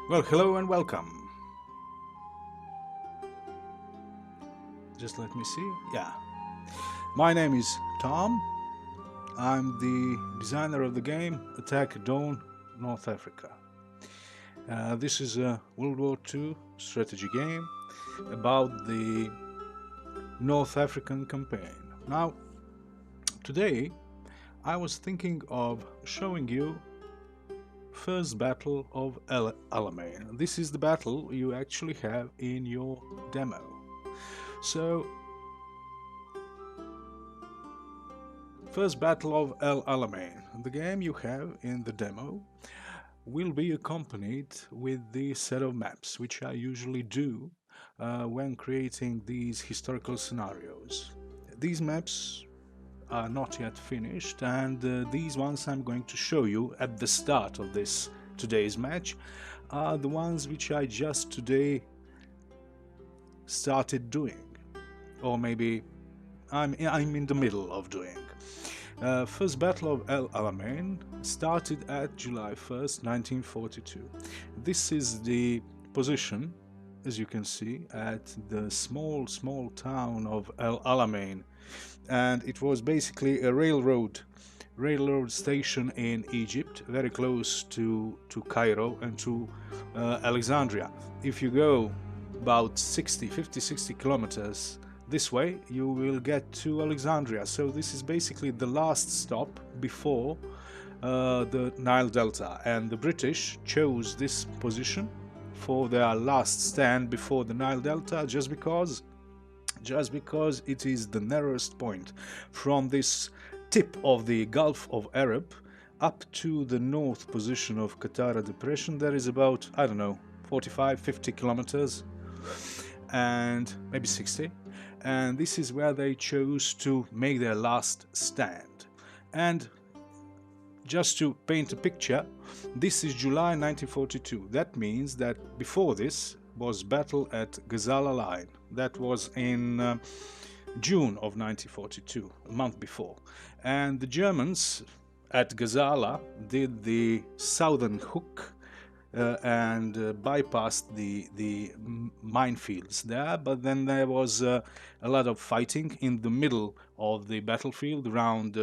Well, hello and welcome. Just let me see. Yeah. My name is Tom. I'm the designer of the game WW2 North Africa. This is a World War II strategy game about the North African campaign. Now, today I was thinking of showing you First Battle of Alamein. This is the battle you actually have in your demo. So, First Battle of Alamein, the game you have in the demo, will be accompanied with the set of maps, which I usually do when creating these historical scenarios. These maps are not yet finished, and these ones I'm going to show you at the start of today's match are the ones which I just today started doing, or maybe I'm in the middle of doing. First Battle of Alamein started at July 1st, 1942. This is the position, as you can see, at the small town of Alamein, and it was basically a railroad station in Egypt, very close to Cairo and to Alexandria. If you go about 50-60 kilometers this way, you will get to Alexandria. So this is basically the last stop before the Nile Delta, and the British chose this position for their last stand before the Nile Delta just because it is the narrowest point from this tip of the Gulf of Arab up to the north position of Qattara Depression. There is about, I don't know, 45-50 kilometers, and maybe 60, and this is where they chose to make their last stand. And just to paint a picture, this is July 1942. That means that before this was battle at Gazala Line. That was in June of 1942, a month before. And the Germans at Gazala did the southern hook and bypassed the minefields there, but then there was a lot of fighting in the middle of the battlefield around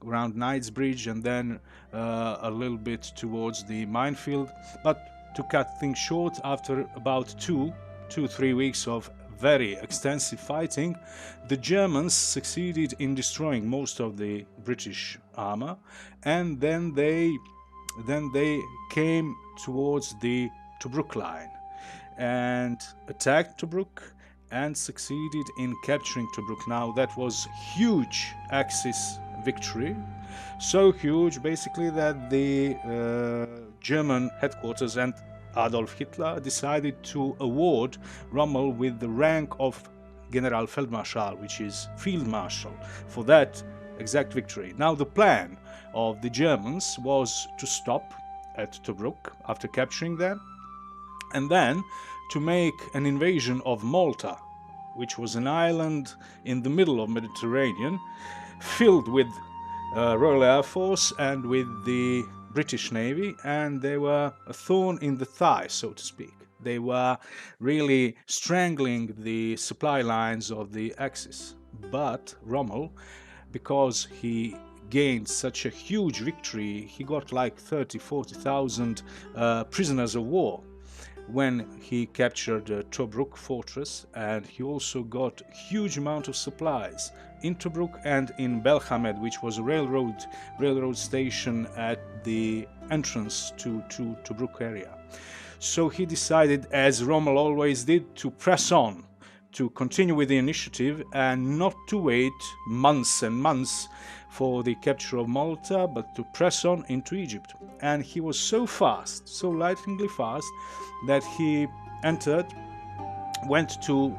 Knightsbridge, and then a little bit towards the minefield. But to cut things short, after about 2-3 weeks of very extensive fighting, the Germans succeeded in destroying most of the British armor, and then they came towards the Tobruk line and attacked Tobruk and succeeded in capturing Tobruk. Now that was huge Axis victory, so huge basically that the German headquarters and Adolf Hitler decided to award Rommel with the rank of Generalfeldmarschall, which is Field Marshal, for that exact victory. Now the plan of the Germans was to stop at Tobruk after capturing them, and then to make an invasion of Malta, which was an island in the middle of Mediterranean, filled with Royal Air Force and with the British Navy, and they were a thorn in the thigh, so to speak. They were really strangling the supply lines of the Axis. But Rommel, because he gained such a huge victory, he got like 30,000-40,000 prisoners of war when he captured Tobruk fortress, and he also got a huge amount of supplies in Tobruk and in Belhamed, which was a railroad station at the entrance to Tobruk area. So he decided, as Rommel always did, to press on, to continue with the initiative and not to wait months and months for the capture of Malta, but to press on into Egypt. And he was so fast, so lightningly fast, that he went to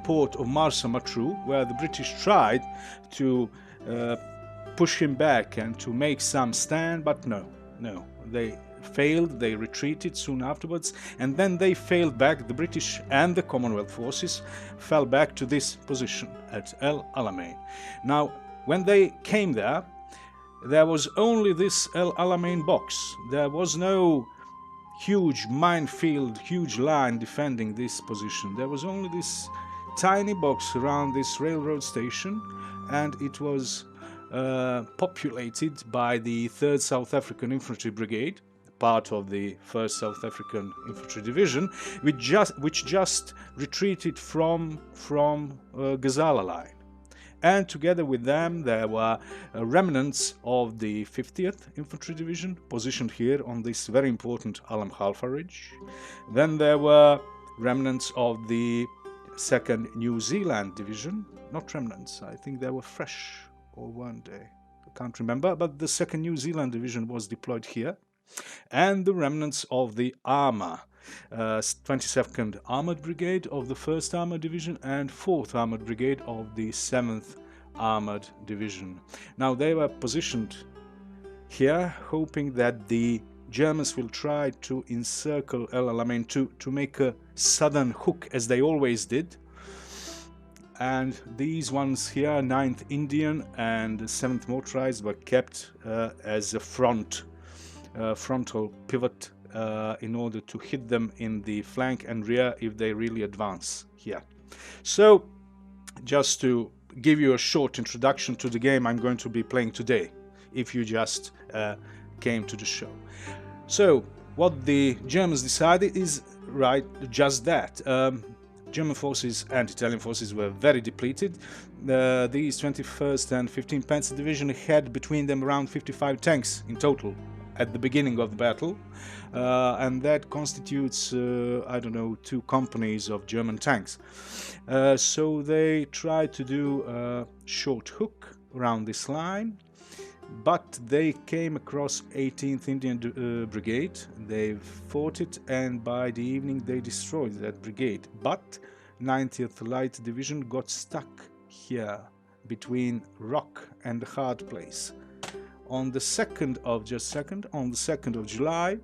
port of Marsa Matruh, where the British tried to push him back and to make some stand, but no, they failed. They retreated soon afterwards, and then they failed back. The British and the Commonwealth forces fell back to this position at El Alamein. Now, when they came there was only this El Alamein box. There was no huge minefield, huge line defending this position. There was only this tiny box around this railroad station, and it was populated by the 3rd South African Infantry Brigade, part of the 1st South African Infantry Division, which just retreated from Gazala line. And together with them there were remnants of the 50th Infantry Division, positioned here on this very important Alam Halfa ridge. Then there were remnants of the 2nd New Zealand Division, not remnants, I think they were fresh, or weren't they? I can't remember, but the 2nd New Zealand Division was deployed here. And the remnants of the armour, 22nd Armoured Brigade of the 1st Armoured Division and 4th Armoured Brigade of the 7th Armoured Division. Now they were positioned here, hoping that the Germans will try to encircle El Alamein to make a southern hook, as they always did. And these ones here, 9th Indian and 7th Motorized, were kept as a frontal pivot in order to hit them in the flank and rear if they really advance here. So, just to give you a short introduction to the game I'm going to be playing today, if you just came to the show. So, what the Germans decided is just that. German forces and Italian forces were very depleted. These 21st and 15th Panzer Division had between them around 55 tanks in total at the beginning of the battle, and that constitutes, I don't know, 2 companies of German tanks. So they tried to do a short hook around this line, but they came across 18th Indian Brigade. They fought it, and by the evening they destroyed that brigade. But 90th Light Division got stuck here between rock and a hard place. On the 2nd of July,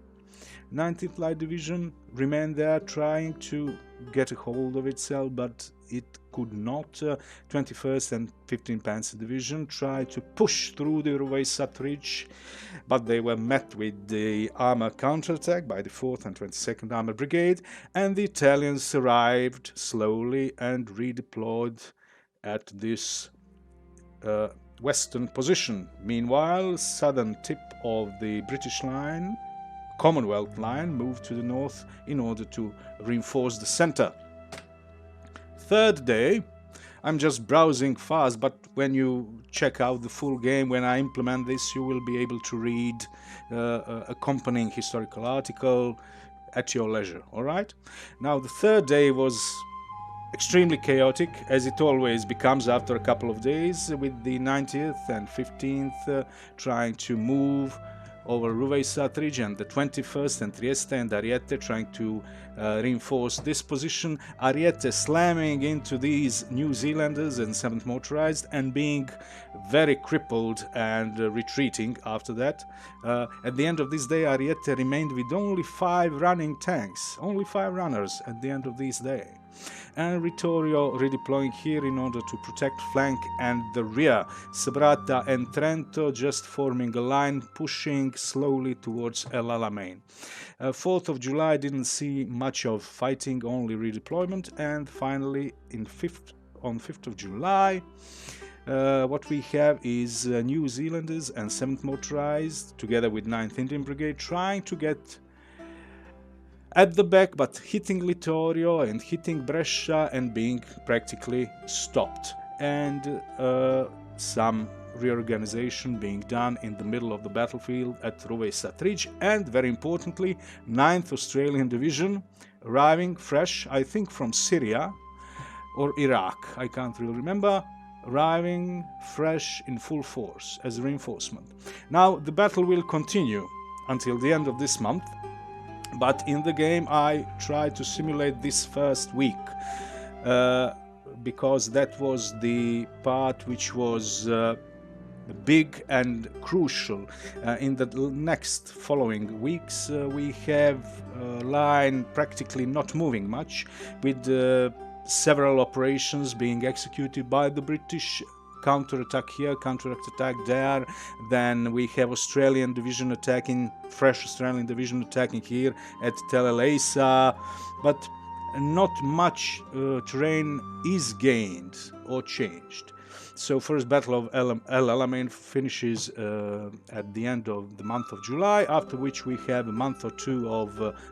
19th Light Division remained there trying to get a hold of itself, but it could not. 21st and 15th Panzer Division tried to push through the Ruwais Ridge, but they were met with the armor counterattack by the 4th and 22nd Armored Brigade, and the Italians arrived slowly and redeployed at this western position. Meanwhile, southern tip of the British line, Commonwealth line, moved to the north in order to reinforce the center. Third day, I'm just browsing fast, but when you check out the full game, when I implement this, you will be able to read accompanying historical article at your leisure, alright? Now, the third day was extremely chaotic, as it always becomes after a couple of days, with the 90th and 15th trying to move over Ruwais Ridge, and the 21st and Trieste and Ariete trying to reinforce this position. Ariete slamming into these New Zealanders and 7th Motorized and being very crippled and retreating after that. At the end of this day, Ariete remained with only 5 running tanks, only 5 runners at the end of this day. And Vittorio redeploying here in order to protect flank and the rear. Sabrata and Trento just forming a line, pushing slowly towards El Alamein. 4th of July didn't see much of fighting, only redeployment. And finally, on 5th of July, what we have is New Zealanders and 7th Motorized, together with 9th Indian Brigade, trying to get at the back, but hitting Littorio and hitting Brescia and being practically stopped, and some reorganization being done in the middle of the battlefield at Ruwais Ridge, and very importantly, 9th Australian Division arriving fresh, I think from Syria or Iraq, I can't really remember, arriving fresh in full force as a reinforcement. Now the battle will continue until the end of this month, but in the game I tried to simulate this first week because that was the part which was big and crucial. In the next following weeks we have a line practically not moving much, with several operations being executed by the British counter-attack here, counter-attack there. Then we have Australian division attacking, fresh Australian division attacking here at Tel El Eisa. But not much terrain is gained or changed. So first battle of El Alamein finishes at the end of the month of July, after which we have a month or two of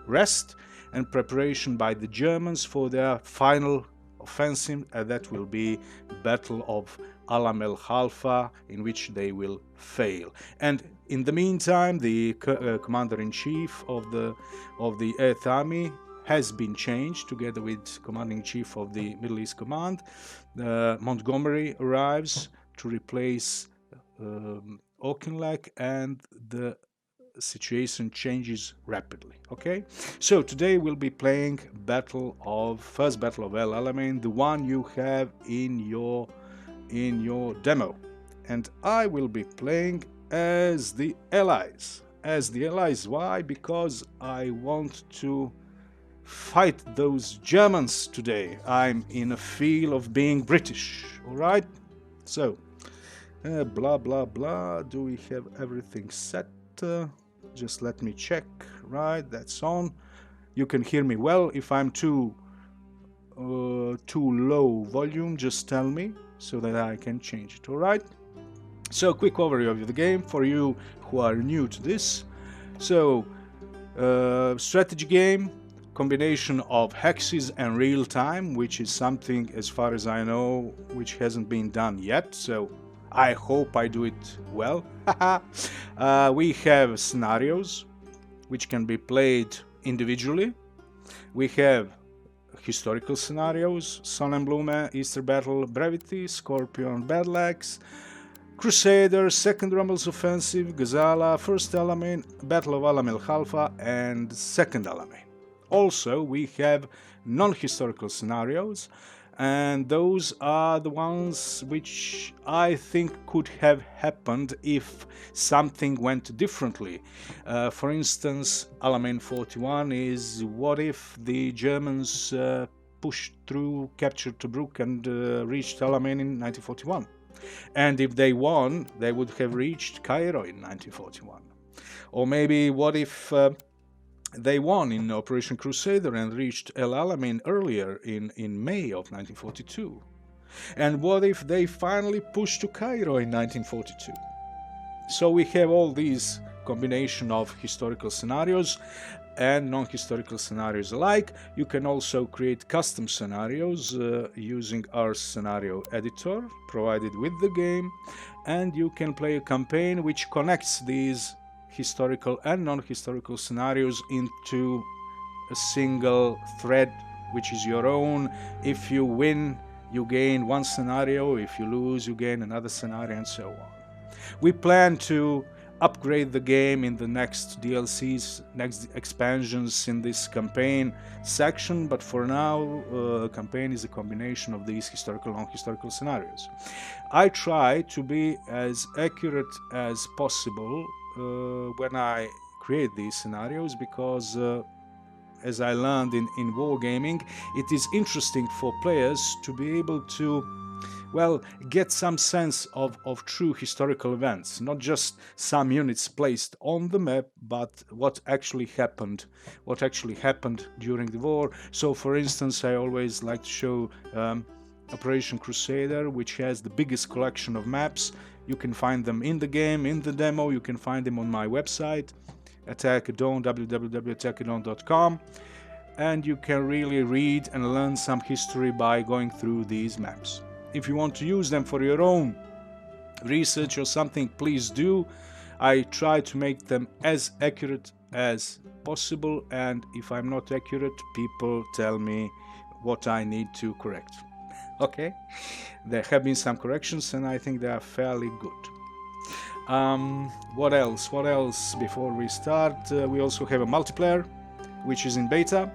rest and preparation by the Germans for their final offensive, and that will be Battle of Alam el Khalfa, in which they will fail. And in the meantime, the commander-in-chief of the 8th Army has been changed, together with Commander-in-Chief of the Middle East Command. Montgomery arrives to replace Auchinleck, and the situation changes rapidly. Okay, so today we'll be playing first battle of El Alamein, the one you have in your demo, and I will be playing as the Allies. Why? Because I want to fight those Germans today. I'm in a feel of being British. All right, so blah blah blah. Do we have everything set? Just let me check. Right, that's on. You can hear me well. If I'm too low volume, just tell me so that I can change it. All right, so quick overview of the game for you who are new to this. So strategy game, combination of hexes and real time, which is something, as far as I know, which hasn't been done yet, so I hope I do it well. We have scenarios which can be played individually. We have historical scenarios: Sonnenblume, Easter Battle, Brevity, Scorpion, Battle Axe, Crusader, Second Rumbles Offensive, Gazala, First Alamein, Battle of Alam el Khalfa, and Second Alamein. Also, we have non-historical scenarios, and those are the ones which I think could have happened if something went differently. For instance, Alamein 41 is what if the Germans pushed through, captured Tobruk, and reached Alamein in 1941. And if they won, they would have reached Cairo in 1941. Or maybe what if they won in Operation Crusader and reached El Alamein earlier in May of 1942? And what if they finally pushed to Cairo in 1942? So we have all these combination of historical scenarios and non-historical scenarios alike. You can also create custom scenarios using our scenario editor provided with the game, and you can play a campaign which connects these historical and non-historical scenarios into a single thread, which is your own. If you win, you gain one scenario. If you lose, you gain another scenario, and so on. We plan to upgrade the game in the next DLCs, next expansions in this campaign section, but for now, campaign is a combination of these historical and non-historical scenarios. I try to be as accurate as possible when I create these scenarios, because as I learned in wargaming, it is interesting for players to be able to, well, get some sense of true historical events, not just some units placed on the map, but what actually happened during the war. So for instance, I always like to show Operation Crusader, which has the biggest collection of maps. You can find them in the game, in the demo. You can find them on my website, Attackadon, www.attackadon.com, and you can really read and learn some history by going through these maps. If you want to use them for your own research or something, please do. I try to make them as accurate as possible, and if I'm not accurate, people tell me what I need to correct. Okay, there have been some corrections, and I think they are fairly good. What else before we start? We also have a multiplayer which is in beta.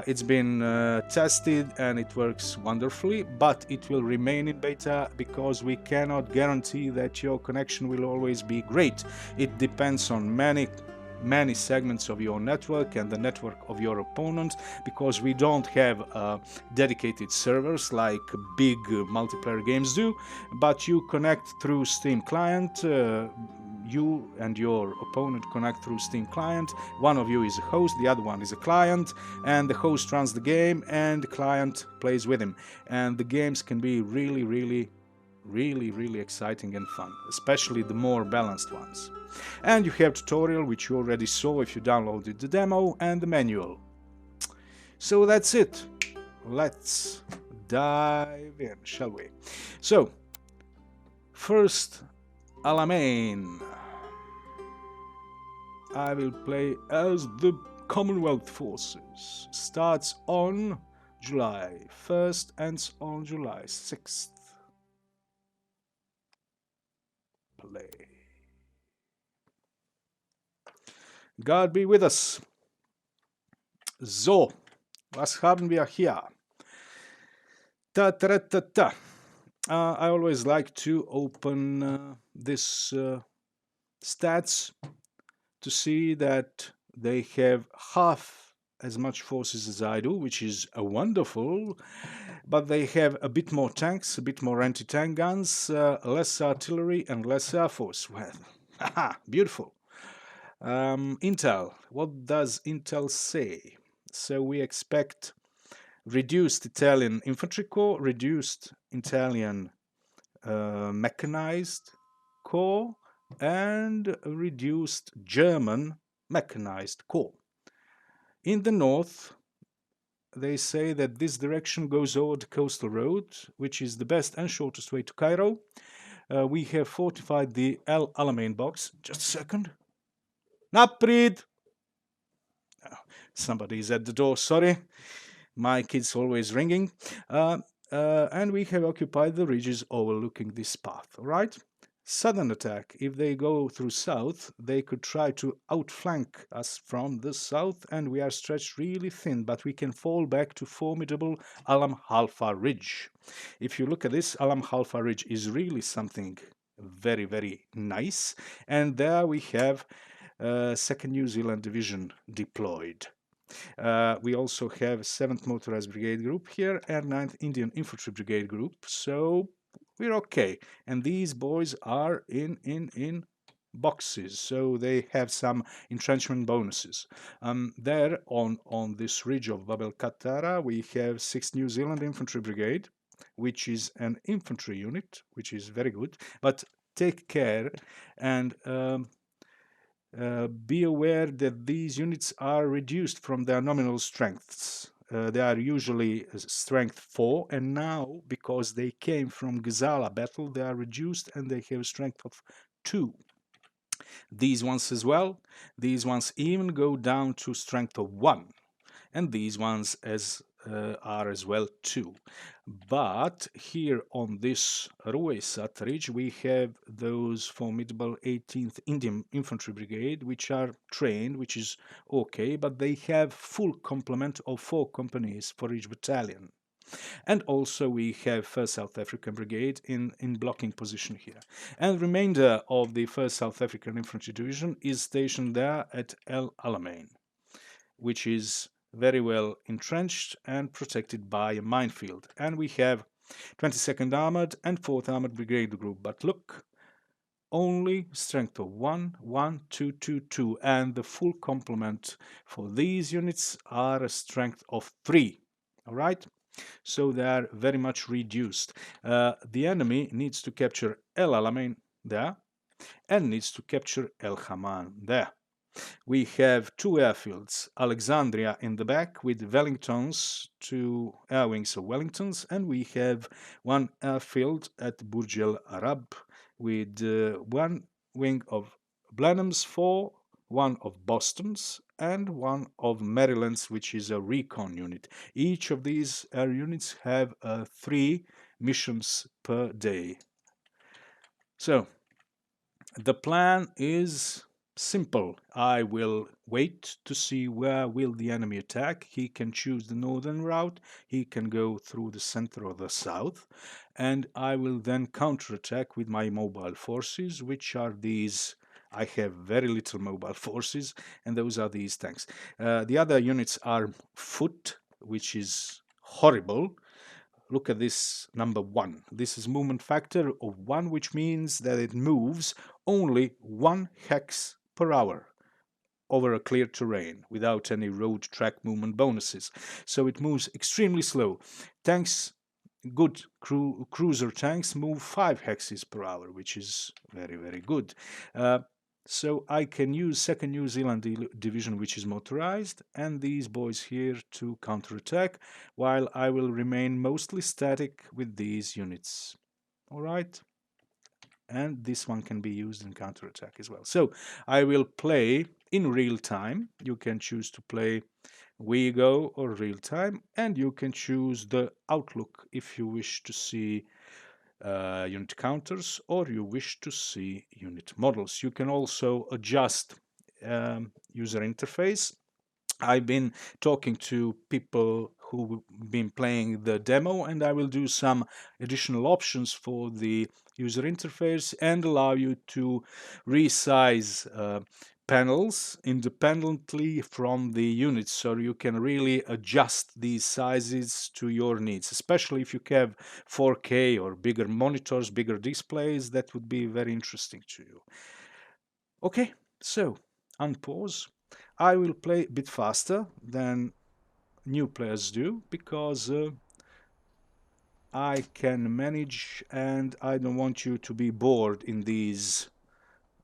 It's been tested and it works wonderfully, but it will remain in beta because we cannot guarantee that your connection will always be great. It depends on many many segments of your network and the network of your opponent, because we don't have dedicated servers like big multiplayer games do, but you connect through Steam client. You and your opponent connect through Steam client. One of you is a host, the other one is a client, and the host runs the game and the client plays with him. And the games can be really exciting and fun, especially the more balanced ones. And you have tutorial, which you already saw if you downloaded the demo, and the manual. So that's it. Let's dive in, shall we? So, first, Alamein. I will play as the Commonwealth Forces. Starts on July 1st, ends on July 6th. Play. God be with us. So, was haben wir hier? I always like to open this stats to see that they have half as much forces as I do, which is wonderful, but they have a bit more tanks, a bit more anti-tank guns, less artillery and less air force. Well, haha, beautiful. Intel, what does Intel say? So we expect reduced Italian infantry corps, reduced Italian mechanized corps, and reduced German mechanized corps. In the north, they say that this direction goes over the coastal road, which is the best and shortest way to Cairo. We have fortified the El Alamein box. Just a second. Naprid! Oh, somebody is at the door, sorry. My kid's always ringing. And we have occupied the ridges overlooking this path, all right? Sudden attack. If they go through south, they could try to outflank us from the south, and we are stretched really thin, but we can fall back to formidable Alam Halfa Ridge. If you look at this, Alam Halfa Ridge is really something very nice, and there we have 2nd New Zealand Division deployed. We also have 7th Motorized Brigade Group here and 9th Indian Infantry Brigade Group, so we're okay. And these boys are in boxes, so they have some entrenchment bonuses. There on this ridge of Bab el Katara, we have 6th New Zealand Infantry Brigade, which is an infantry unit, which is very good, but take care and be aware that these units are reduced from their nominal strengths. They are usually strength 4, and now, because they came from Gazala battle, they are reduced and they have strength of 2. These ones as well. These ones even go down to strength of 1. And these ones are as well 2. But here on this Ruwaysat ridge, we have those formidable 18th Indian Infantry Brigade, which are trained, which is okay, but they have full complement of 4 companies for each battalion. And also we have 1st South African Brigade in blocking position here. And the remainder of the 1st South African Infantry Division is stationed there at El Alamein, which is very well entrenched and protected by a minefield. And we have 22nd Armored and 4th Armored Brigade Group. But look, only strength of 1, 1, 2, 2, 2. And the full complement for these units are a strength of 3. All right? So they are very much reduced. The enemy needs to capture El Alamein there and needs to capture El Haman there. We have 2 airfields, Alexandria in the back with Wellingtons, 2 air wings of Wellingtons, and we have 1 airfield at Burj El Arab with 1 wing of Blenheims, 4, 1 of Boston's, and 1 of Maryland's, which is a recon unit. Each of these air units have 3 missions per day. So, the plan is simple. I will wait to see where will the enemy attack. He can choose the northern route. He can go through the center or the south. And I will then counterattack with my mobile forces, which are these I have very little mobile forces, and those are these tanks. The other units are foot, which is horrible. Look at this number 1. This is movement factor of 1, which means that it moves only 1 hex per hour over a clear terrain without any road track movement bonuses. So it moves extremely slow. Tanks, good cruiser tanks, move 5 hexes per hour, which is very, very good. So I can use 2nd New Zealand Division, which is motorized, and these boys here to counterattack, while I will remain mostly static with these units. All right? And this one can be used in counterattack as well. So I will play in real time. You can choose to play WeGo or real time, and you can choose the Outlook if you wish to see unit counters or you wish to see unit models. You can also adjust user interface. I've been talking to people who've been playing the demo, and I will do some additional options for the user interface and allow you to resize panels independently from the units, so you can really adjust these sizes to your needs, especially if you have 4K or bigger monitors, bigger displays. That would be very interesting to you. Okay, so unpause. I will play a bit faster than new players do because I can manage, and I don't want you to be bored in these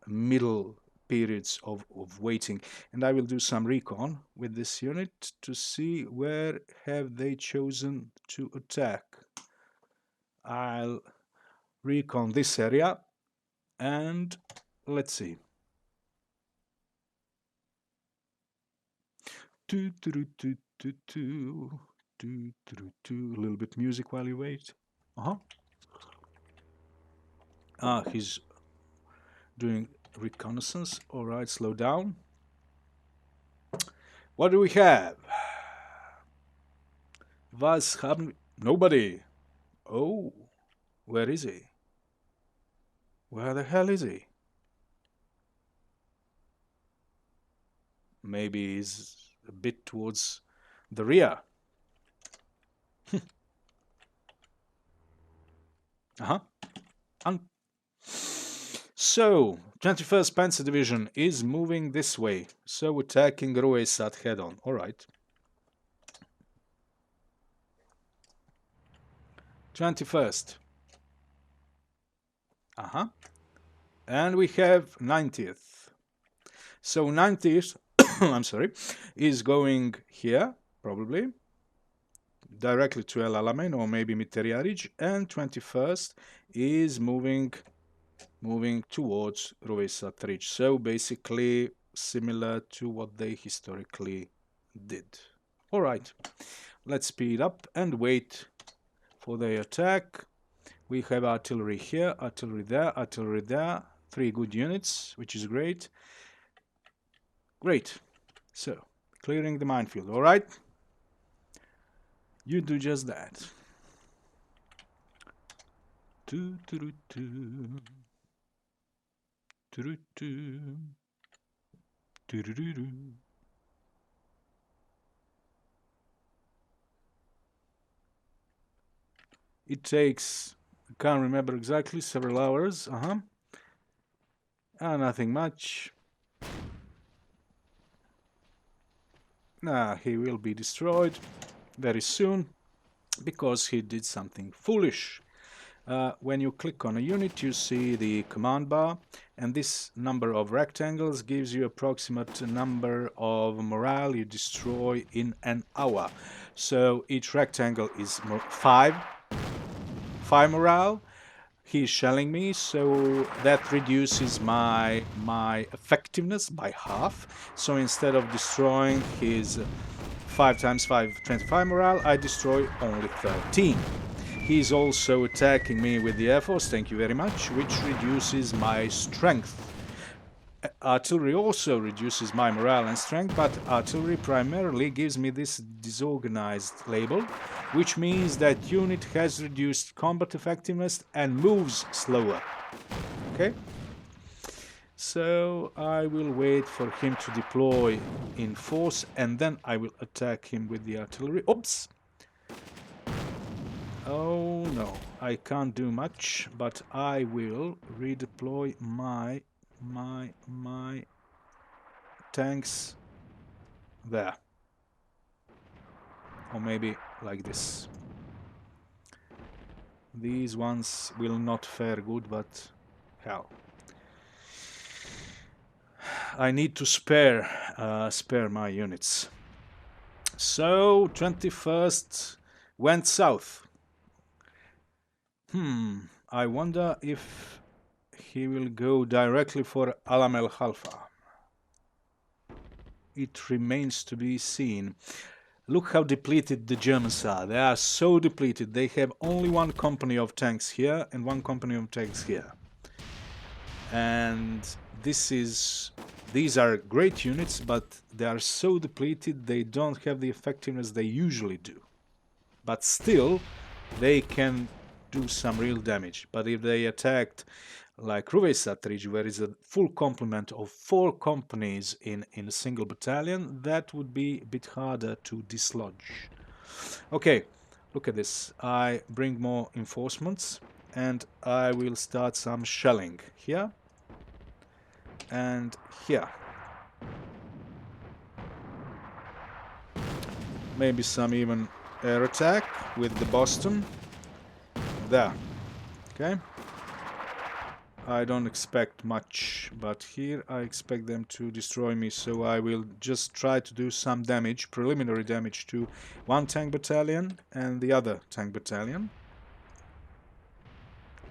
middle periods of waiting. And I will do some recon with this unit to see where have they chosen to attack. I'll recon this area and let's see. A little bit music while you wait. He's doing reconnaissance. All right, slow down. What do we have? Was haben... Nobody. Oh, where is he? Where the hell is he? Maybe he's a bit towards the rear. So, 21st Panzer Division is moving this way. So, attacking Ruesat head on. Alright. 21st. And we have 90th. So, 90th, I'm sorry, is going here, probably. Directly to El Alamein or maybe Miteriarij. And 21st is moving towards Ruesat Ridge. So basically similar to what they historically did. All right, let's speed up and wait for their attack. We have artillery here, artillery there, artillery there. 3 good units, which is great. Great. So, clearing the minefield. All right. You do just that. It takes, I can't remember exactly, several hours. Nothing much. He will be destroyed very soon because he did something foolish. When you click on a unit, you see the command bar, and this number of rectangles gives you approximate number of morale you destroy in an hour. So each rectangle is 5 morale. He's shelling me, so that reduces my effectiveness by half. So instead of destroying his 5 times 5, 25 morale, I destroy only 13. He's also attacking me with the Air Force, thank you very much, which reduces my strength. Artillery also reduces my morale and strength, but artillery primarily gives me this disorganized label, which means that unit has reduced combat effectiveness and moves slower. Okay? So I will wait for him to deploy in force, and then I will attack him with the artillery. Oops! Oh no, I can't do much, but I will redeploy my tanks there. Or maybe like this. These ones will not fare good, but hell. I need to spare my units. So 21st went south. I wonder if he will go directly for Alam el Khalfa. It remains to be seen. Look how depleted the Germans are. They are so depleted. They have only one company of tanks here and one company of tanks here. And these are great units, but they are so depleted they don't have the effectiveness they usually do. But still, they can do some real damage. But if they attacked like Ruvesat region, where is a full complement of 4 companies in a single battalion, that would be a bit harder to dislodge. Okay, look at this. I bring more enforcements and I will start some shelling here and here. Maybe some even air attack with the Boston. There. Okay. I don't expect much, but here I expect them to destroy me, so I will just try to do some damage, preliminary damage to one tank battalion and the other tank battalion.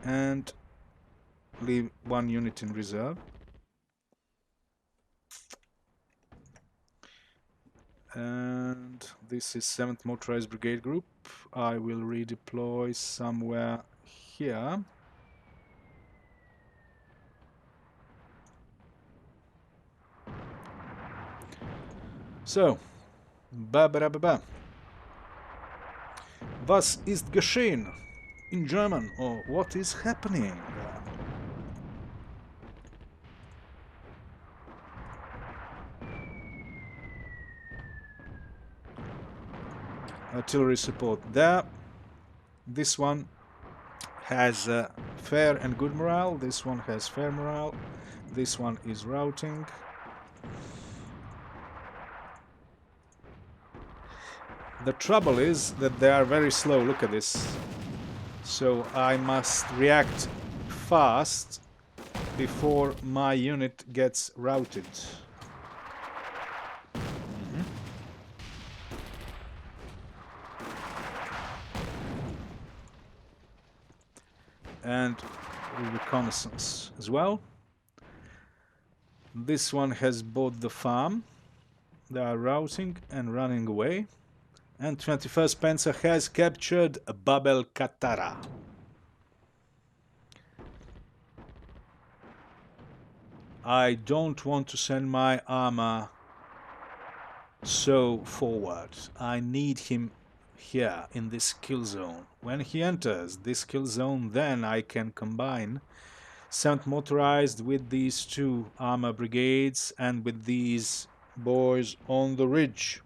And leave one unit in reserve. And this is 7th Motorized Brigade Group. I will redeploy somewhere here. So, ba-ba-da-ba-ba. Was ist geschehen? In German, or what is happening? Artillery support there. This one has fair and good morale. This one has fair morale. This one is routing. The trouble is that they are very slow. Look at this. So I must react fast before my unit gets routed. And reconnaissance as well. This one has bought the farm. They are routing and running away. And 21st Panzer has captured Bab el Katara. I don't want to send my armor so forward. I need him here in this kill zone. When he enters this kill zone, then I can combine 7th Motorized with these 2 armor brigades and with these boys on the ridge.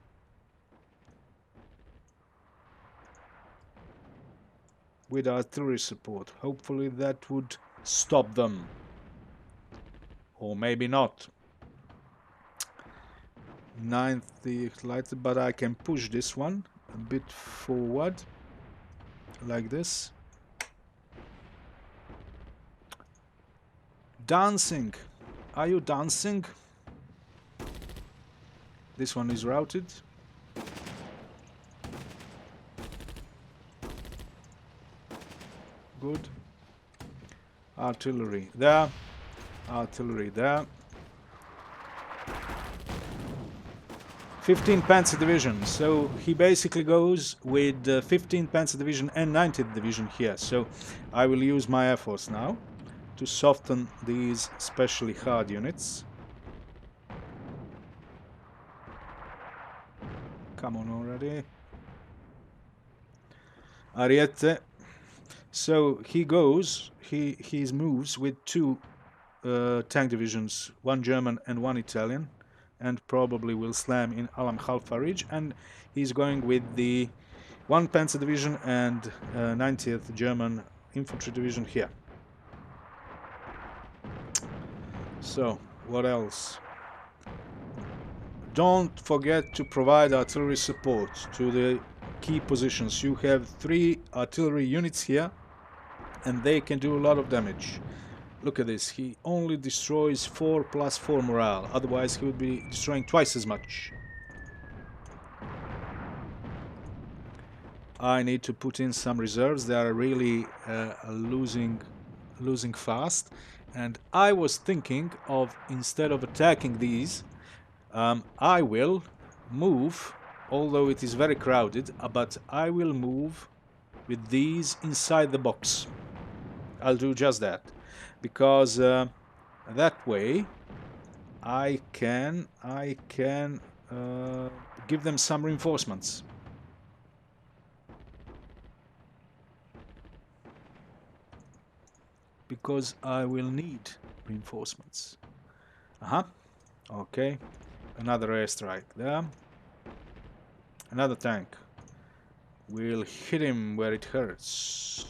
With artillery support. Hopefully that would stop them. Or maybe not. 9th lighted, but I can push this one a bit forward. Like this. Dancing. Are you dancing? This one is routed. Good. Artillery there. Artillery there. 15th Panzer Division. So he basically goes with 15th Panzer Division and 19th Division here. So I will use my Air Force now to soften these especially hard units. Come on already. Ariete. So he goes, he moves with 2 tank divisions, one German and one Italian, and probably will slam in Alam Khalfa Ridge, and he's going with the 1 Panzer Division and 90th German Infantry Division here. So, what else? Don't forget to provide artillery support to the key positions. You have 3 artillery units here, and they can do a lot of damage. Look at this, he only destroys 4 plus 4 morale, otherwise he would be destroying twice as much. I need to put in some reserves, they are really losing fast, and I was thinking of, instead of attacking these, I will move, although it is very crowded, but I will move with these inside the box. I'll do just that, because that way I can give them some reinforcements. Because I will need reinforcements. Okay. Another airstrike there. Another tank. We'll hit him where it hurts.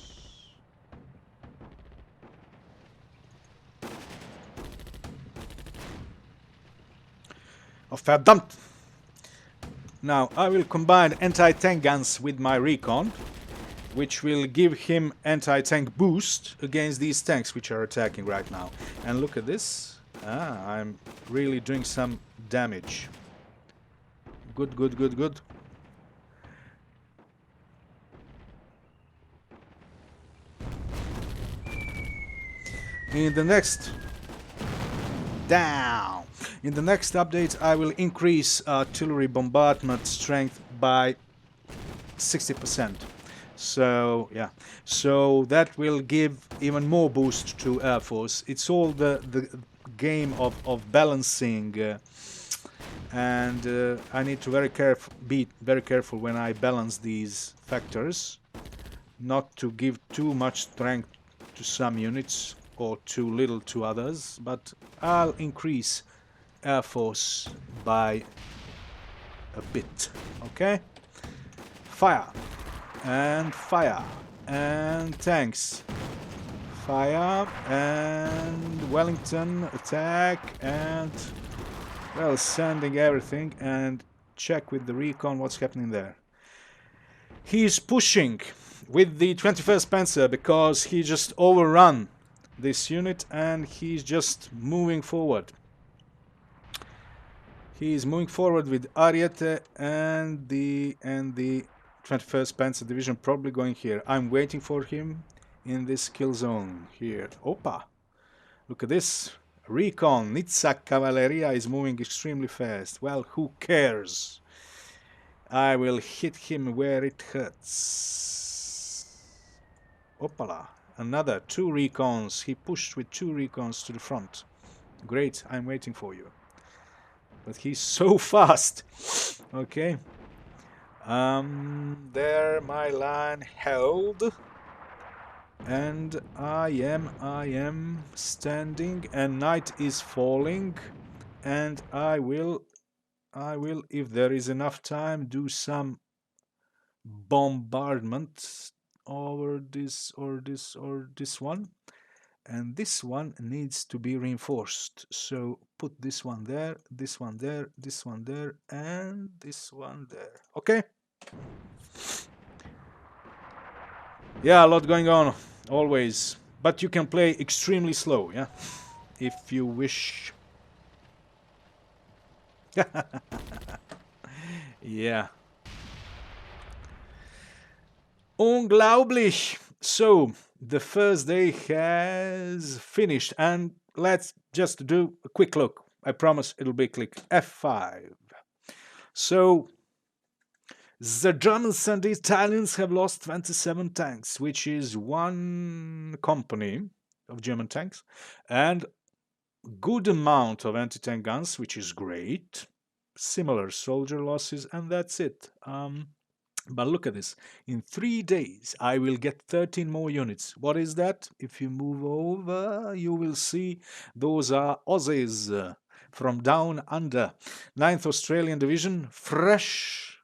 Oh, verdammt! Now, I will combine anti-tank guns with my recon, which will give him anti-tank boost against these tanks which are attacking right now. And look at this. I'm really doing some damage. Good, good, good, good. In the next update, I will increase artillery bombardment strength by 60%. So yeah, so that will give even more boost to Air Force. It's all the game of balancing, and I need to be very careful when I balance these factors, not to give too much strength to some units or too little to others, but I'll increase Air Force by a bit. Okay, fire and tanks, fire and Wellington attack, and well, sending everything, and check with the recon what's happening there. He's pushing with the 21st Panzer because he just overrun this unit and he's just moving forward. He's moving forward with Ariete and the 21st Panzer Division probably going here. I'm waiting for him in this kill zone here. Opa! Look at this. Recon. Nizza Cavalleria is moving extremely fast. Well, who cares? I will hit him where it hurts. Opala. Another 2 recons. He pushed with 2 recons to the front. Great. I'm waiting for you. But he's so fast. Okay. There my line held, and I am standing, and night is falling, and I will, if there is enough time, do some bombardment over this or this one, and this one needs to be reinforced. So put this one there, this one there, this one there, and this one there. Okay. Yeah, a lot going on, always. But you can play extremely slow, yeah? If you wish. Yeah. Unglaublich! So, the first day has finished, and let's just do a quick look. I promise it'll be quick. F5. So, the Germans and the Italians have lost 27 tanks, which is 1 company of German tanks, and good amount of anti-tank guns, which is great. Similar soldier losses, and that's it. But look at this. In 3 days, I will get 13 more units. What is that? If you move over, you will see those are Aussies from down under. 9th Australian Division, fresh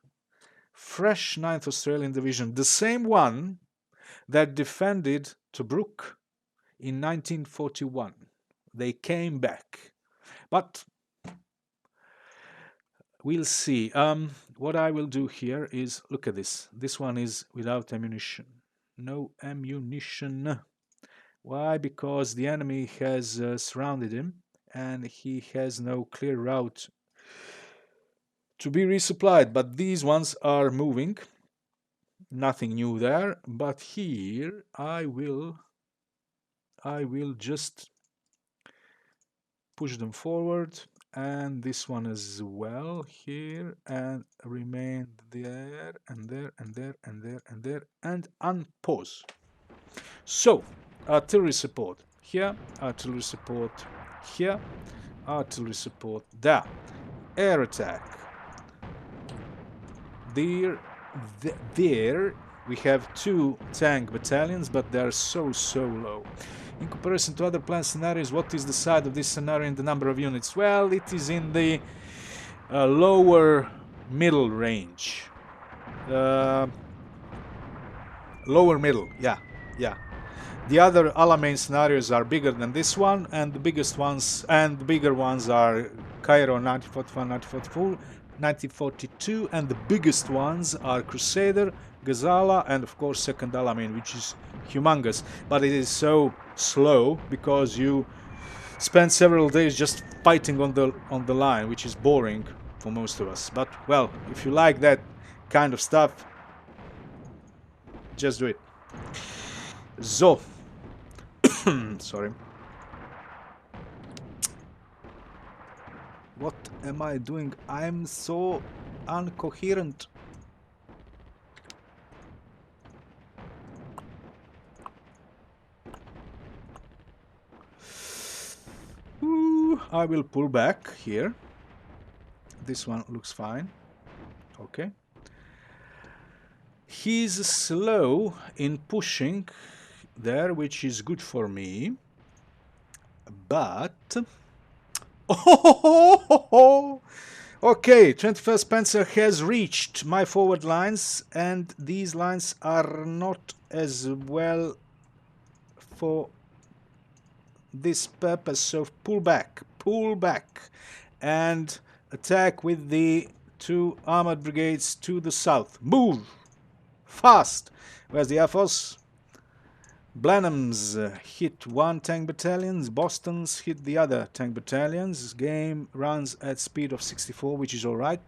Ninth Australian Division. The same one that defended Tobruk in 1941. They came back. But we'll see. What I will do here is, look at this. This one is without ammunition. No ammunition. Why? Because the enemy has surrounded him and he has no clear route to be resupplied. But these ones are moving. Nothing new there. But here I will just push them forward, and this one as well here, and remain there and there and there and there and there, and unpause. So artillery support here, artillery support here, artillery support there, air attack there. There we have 2 tank battalions, but they are so low. In comparison to other planned scenarios, what is the side of this scenario in the number of units? Well, it is in the lower middle range. Lower middle, yeah. The other Alamein scenarios are bigger than this one, and the biggest ones and the bigger ones are Cairo 1941, 1944, 1942, and the biggest ones are Crusader, Gazala, and of course Second Alamein, which is humongous, but it is so slow because you spend several days just fighting on the line, which is boring for most of us. But well, if you like that kind of stuff, just do it. So sorry, what am I doing? I'm so incoherent. I will pull back here. This one looks fine. Okay. He's slow in pushing there, which is good for me. But okay, 21st Panzer has reached my forward lines, and these lines are not as well for this purpose. So pull back, and attack with the 2 armored brigades to the south. Move fast. Where's the Air Force? Blenheim's hit 1 tank battalions, Boston's hit the other tank battalions. Game runs at speed of 64, which is alright.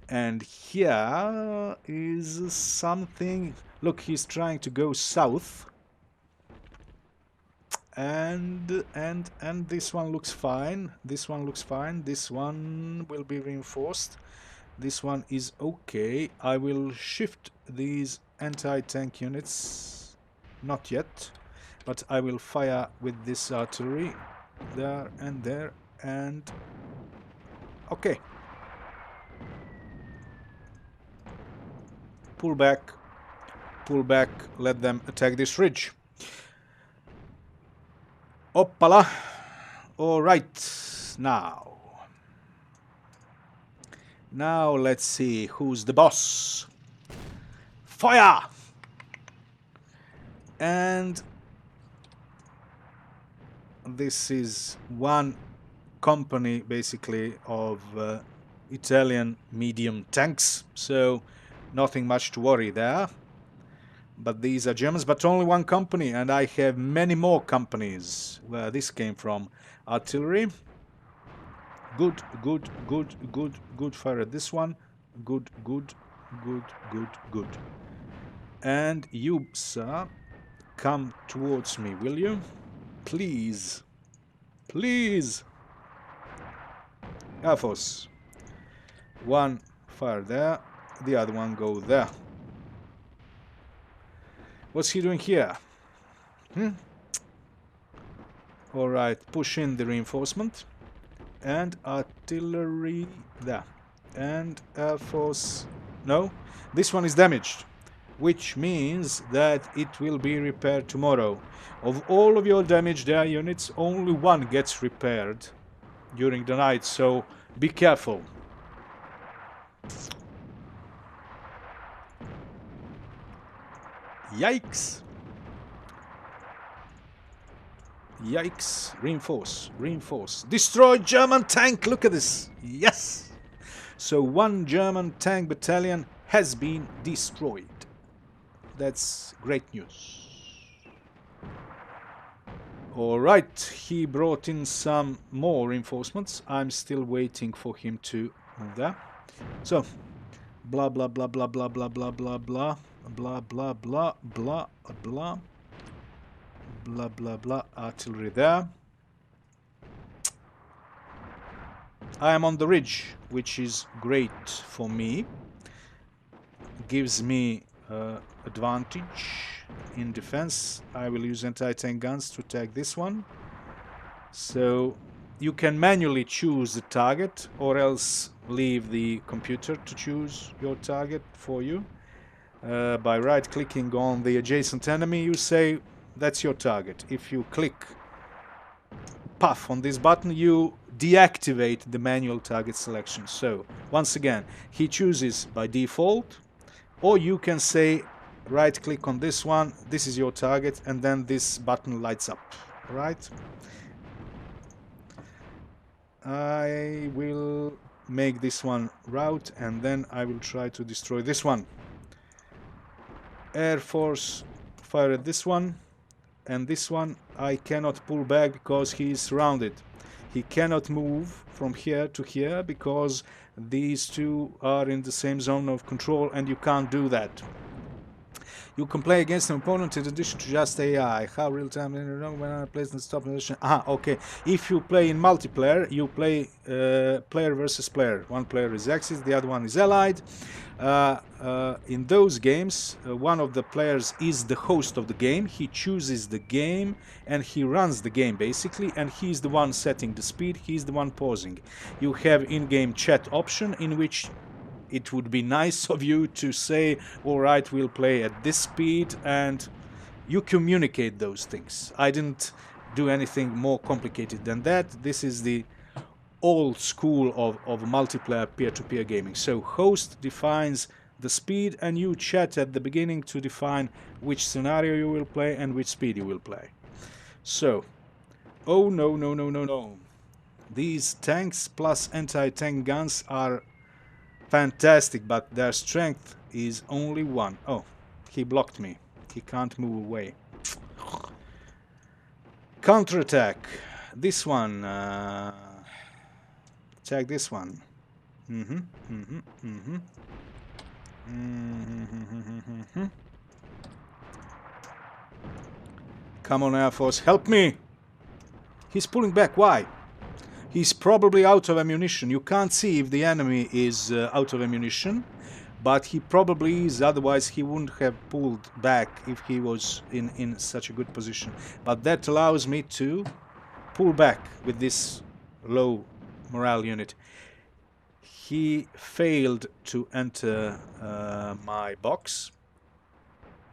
And here is something. Look, he's trying to go south. And this one looks fine. This one looks fine. This one will be reinforced. This one is okay. I will shift these anti-tank units. Not yet, but I will fire with this artillery there and there, and okay. Pull back, let them attack this ridge. Oppala. All right, now let's see who's the boss. Fire! And this is one company basically of Italian medium tanks, so nothing much to worry there. But these are Germans, but only one company, and I have many more companies where this came from. Artillery, good fire at this one. Good. And you, sir, come towards me, will you? Please. Air Force. One fire there, the other one go there. What's he doing here? Alright, push in the reinforcement. And artillery there. And Air Force No? This one is damaged, which means that it will be repaired tomorrow. Of all of your damaged air units, only one gets repaired during the night, so be careful. Yikes! Yikes! Reinforce, reinforce. Destroy German tank! Look at this! Yes! So one German tank battalion has been destroyed. That's great news. Alright, he brought in some more reinforcements. I'm still waiting for him to move there. So, blah blah blah blah blah blah blah blah blah blah blah blah blah blah blah blah blah. Artillery there. I am on the ridge, which is great for me. Gives me advantage in defense. I will use anti-tank guns to attack this one. So you can manually choose the target, or else leave the computer to choose your target for you. By right-clicking on the adjacent enemy, you say that's your target. If you click puff on this button, you deactivate the manual target selection. So once again, he chooses by default, or you can say right click on this one, this is your target, and then this button lights up. Right? I will make this one route, and then I will try to destroy this one. Air Force fire at this one, and this one I cannot pull back because he is surrounded. He cannot move from here to here because these two are in the same zone of control, and you can't do that. You can play against an opponent in addition to just AI. How real time when I place the stop position? Okay. If you play in multiplayer, you play player versus player. One player is Axis, the other one is Allied. In those games, one of the players is the host of the game. He chooses the game and he runs the game basically, and he's the one setting the speed. He's the one pausing. You have in-game chat option in which it would be nice of you to say, all right, we'll play at this speed, and you communicate those things. I didn't do anything more complicated than that. This is the old school of multiplayer peer-to-peer gaming. So host defines the speed, and you chat at the beginning to define which scenario you will play and which speed you will play. So, oh no, no, no, no, no. These tanks plus anti-tank guns are fantastic, but their strength is only one. Oh, he blocked me. He can't move away. Counterattack. This one. Attack this one. Come on, Air Force, help me! He's pulling back. Why? He's probably out of ammunition. You can't see if the enemy is out of ammunition, but he probably is, otherwise he wouldn't have pulled back if he was in such a good position. But that allows me to pull back with this low morale unit. He failed to enter my box,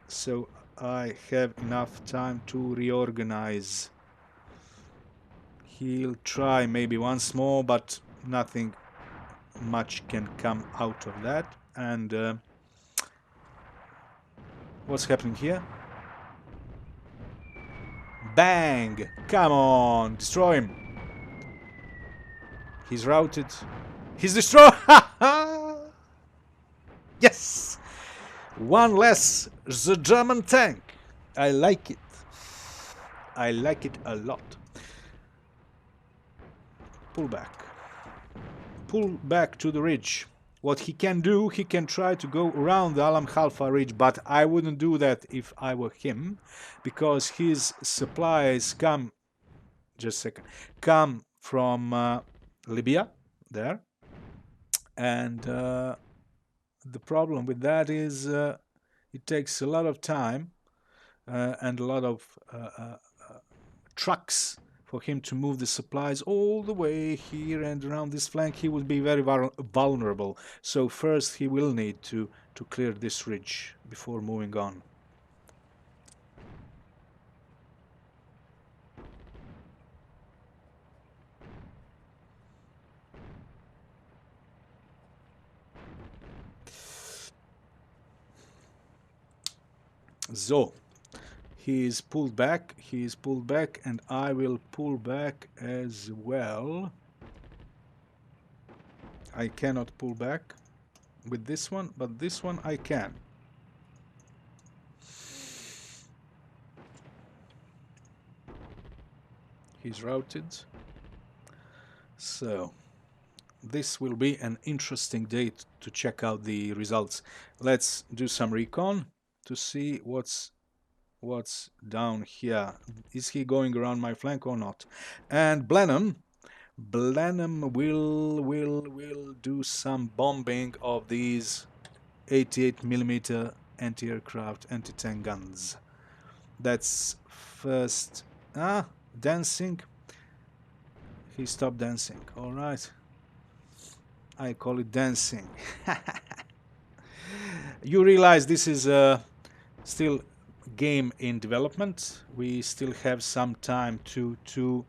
so I have enough time to reorganize. He'll try maybe once more, but nothing much can come out of that. And what's happening here? Bang! Come on, destroy him. He's routed. He's destroyed. Yes! One less. The German tank. I like it. I like it a lot. Pull back. Pull back to the ridge. What he can do, he can try to go around the Alam Khalfa ridge, but I wouldn't do that if I were him, because his supplies come, just a second, come from Libya, there, and the problem with that is it takes a lot of time and a lot of trucks for him to move the supplies all the way here and around this flank. He would be very vulnerable. So first he will need to clear this ridge before moving on. So he is pulled back, and I will pull back as well. I cannot pull back with this one, but this one I can. He's routed. So this will be an interesting day to check out the results. Let's do some recon to see what's down here. Is he going around my flank or not? And Blenheim will do some bombing of these 88mm anti-aircraft, anti-tank guns. That's first. Dancing. He stopped dancing. All right. I call it dancing. You realize this is still game in development. We still have some time to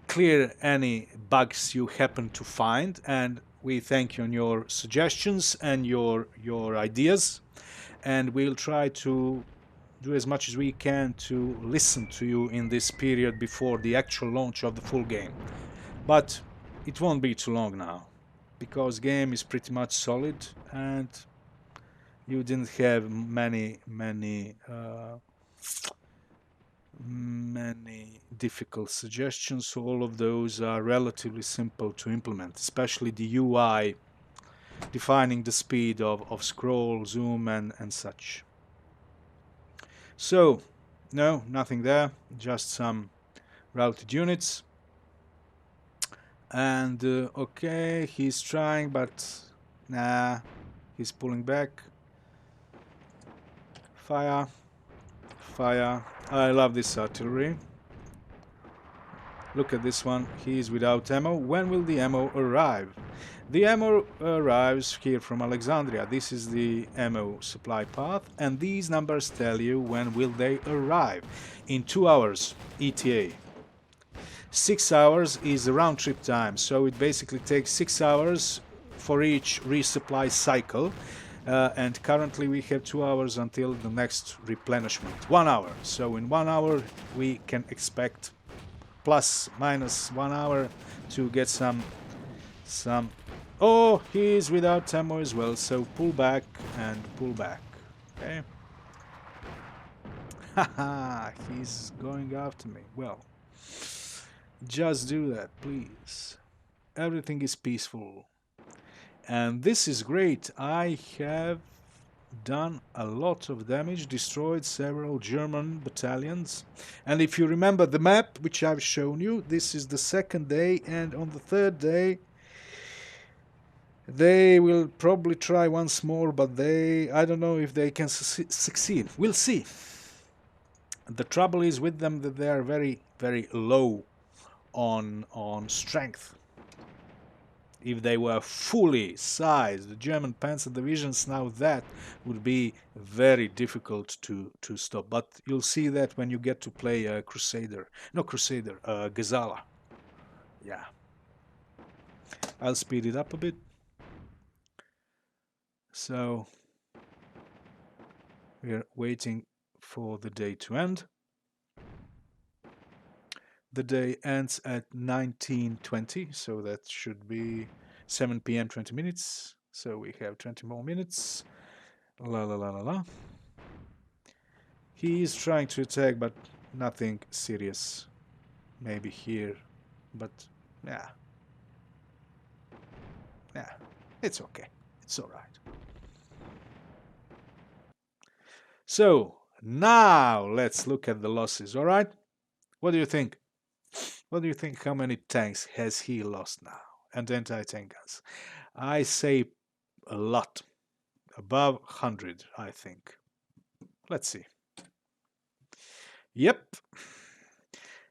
clear any bugs you happen to find, and we thank you on your suggestions and your ideas, and we'll try to do as much as we can to listen to you in this period before the actual launch of the full game. But it won't be too long now, because game is pretty much solid and you didn't have many difficult suggestions, so all of those are relatively simple to implement, especially the UI defining the speed of scroll, zoom and such. So no, nothing there, just some routed units. And okay, he's trying, but nah, he's pulling back. Fire, fire. I love this artillery. Look at this one, he is without ammo. When will the ammo arrive? The ammo arrives here from Alexandria. This is the ammo supply path, and these numbers tell you when will they arrive. In 2 hours ETA. 6 hours is the round trip time, so it basically takes 6 hours for each resupply cycle, and currently we have 2 hours until the next replenishment. 1 hour, so in 1 hour we can expect plus minus 1 hour to get some. Oh, he is without ammo as well, so pull back and pull back. Okay. Haha, he's going after me. Well, just do that, please. Everything is peaceful. And this is great. I have done a lot of damage, destroyed several German battalions. And if you remember the map, which I've shown you, this is the second day, and on the third day they will probably try once more, but I don't know if they can succeed. We'll see. The trouble is with them that they are very, very low on strength. If they were fully sized, the German Panzer divisions, now that would be very difficult to stop. But you'll see that when you get to play Gazala. Yeah. I'll speed it up a bit. So we're waiting for the day to end. The day ends at 19:20, so that should be 7 p.m. 20 minutes. So we have 20 more minutes. La la la la la. He is trying to attack, but nothing serious. Maybe here, but yeah. Yeah, it's okay. It's all right. So now let's look at the losses, all right? What do you think? What do you think? How many tanks has he lost now? And anti-tank guns? I say a lot. Above 100, I think. Let's see. Yep.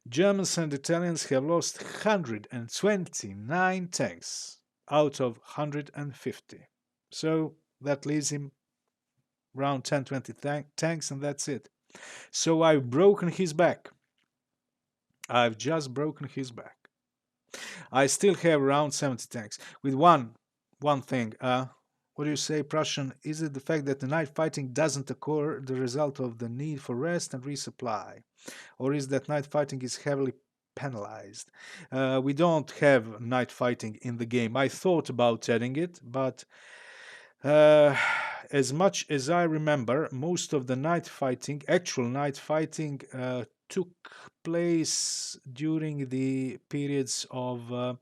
Germans and Italians have lost 129 tanks out of 150. So that leaves him around 10-20 tanks, and that's it. So I've broken his back. I've just broken his back. I still have around 70 tanks. With one thing. What do you say, Prussian? Is it the fact that the night fighting doesn't occur the result of the need for rest and resupply? Or is that night fighting is heavily penalized? We don't have night fighting in the game. I thought about adding it, but uh, as much as I remember, most of the night fighting, actual night fighting, took place during the periods of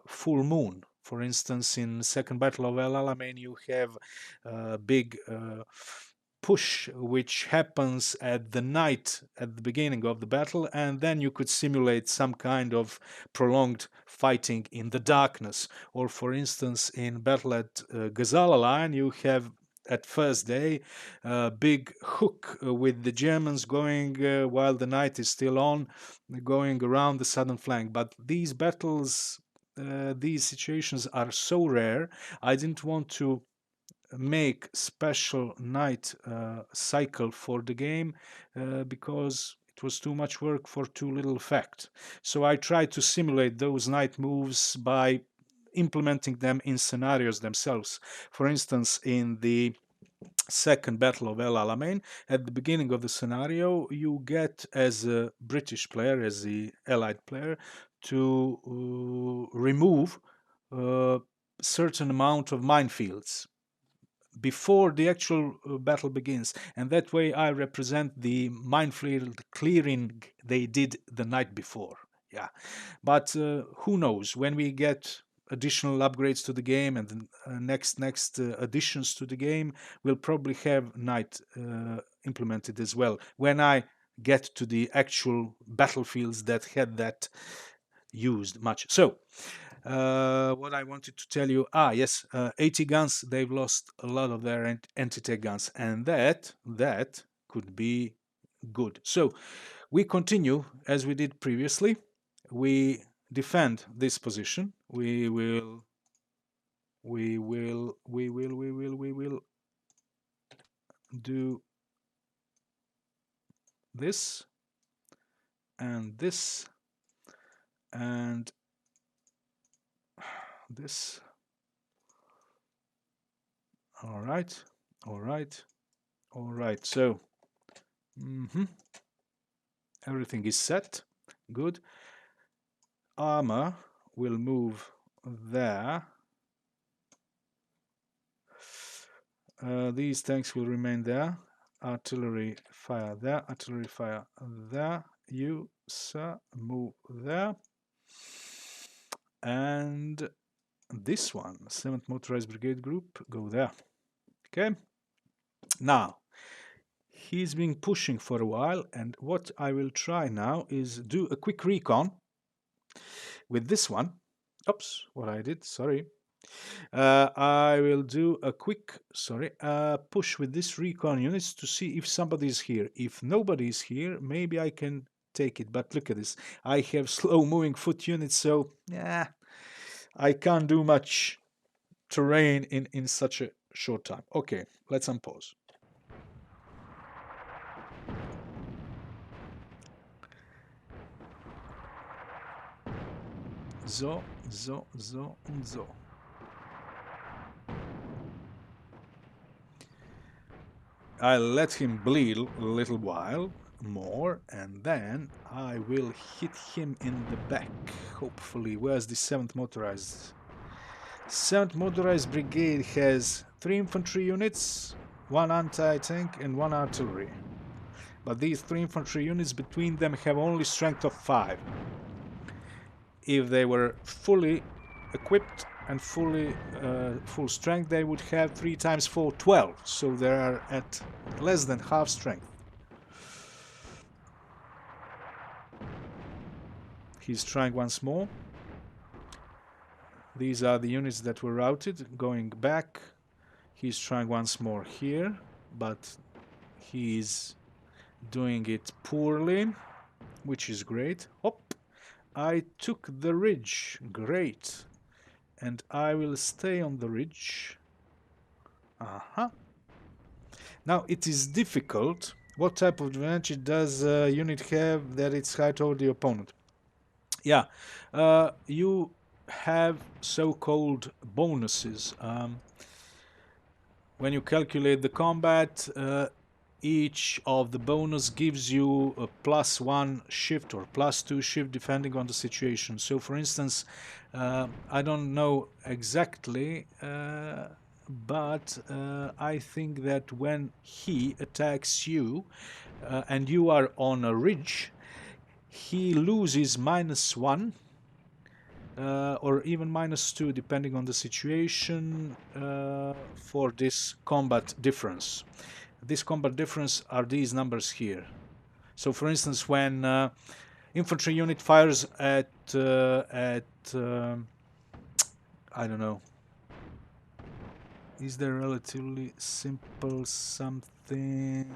full moon. For instance, in Second Battle of El Alamein, you have a big push which happens at the night at the beginning of the battle, and then you could simulate some kind of prolonged fighting in the darkness. Or for instance, in battle at Alamein, you have at first day a big hook with the Germans going while the night is still on, going around the southern flank. But these battles, these situations are so rare, I didn't want to make special night cycle for the game because it was too much work for too little effect. So I tried to simulate those night moves by implementing them in scenarios themselves. For instance, in the Second Battle of El Alamein, at the beginning of the scenario, you get as a British player, as the Allied player, to remove a certain amount of minefields before the actual battle begins, and that way I represent the minefield clearing they did the night before. Yeah, but who knows, when we get additional upgrades to the game and next additions to the game, we'll probably have night implemented as well when I get to the actual battlefields that had that used much. So what I wanted to tell you, yes, 80 guns, they've lost a lot of their anti-tank guns, and that could be good. So we continue as we did previously. We defend this position. We will do this and this and this. All right. So everything is set. Good. Armor will move there. These tanks will remain there. Artillery fire there. Artillery fire there. You, sir, move there. And this one, 7th Motorized Brigade Group, go there. Okay. Now, he's been pushing for a while, and what I will try now is do a quick recon with this one. Oops, what I did, sorry. I will do a quick, push with this recon units to see if somebody is here. If nobody is here, maybe I can take it. But look at this. I have slow-moving foot units, so yeah, I can't do much terrain in such a short time. Okay, let's unpause. So. I'll let him bleed a little while more, and then I will hit him in the back, hopefully. Where's the 7th Motorized? 7th Motorized Brigade has 3 infantry units, 1 anti-tank and 1 artillery. But these 3 infantry units between them have only strength of 5. If they were fully equipped and full strength, they would have 3 times 4, 12. So they are at less than half strength. He's trying once more. These are the units that were routed. Going back, he's trying once more here, but he's doing it poorly. which is great. Hop! I took the ridge. Great. And I will stay on the ridge. Now, it is difficult. What type of advantage does a unit have that it's high over the opponent? Yeah, you have so-called bonuses. When you calculate the combat, each of the bonus gives you a +1 shift or +2 shift depending on the situation. So, for instance, I don't know exactly, but I think that when he attacks you and you are on a ridge, he loses -1 or even -2 depending on the situation for this combat difference. This combat difference are these numbers here. So for instance, when infantry unit fires at I don't know, is there relatively simple something?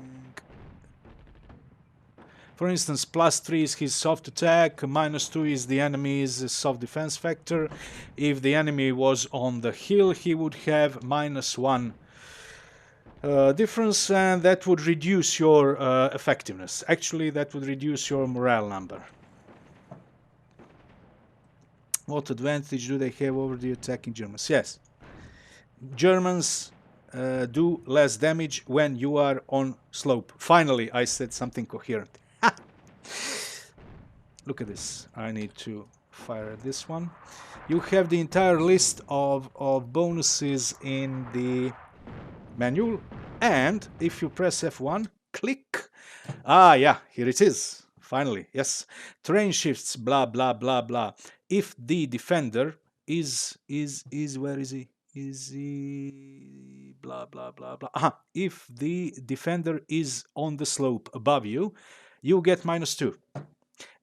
For instance, +3 is his soft attack, -2 is the enemy's soft defense factor. If the enemy was on the hill, he would have -1 difference, and that would reduce your effectiveness. Actually, that would reduce your morale number. What advantage do they have over the attacking Germans? Yes, Germans do less damage when you are on slope. Finally, I said something coherent. Look at this. I need to fire at this one. You have the entire list of bonuses in the manual, and if you press F1, click. Yeah, here it is. Finally, yes. Terrain shifts, blah, blah, blah, blah. If the defender is where is he? Is he blah, blah, blah, blah. If the defender is on the slope above you, you get -2.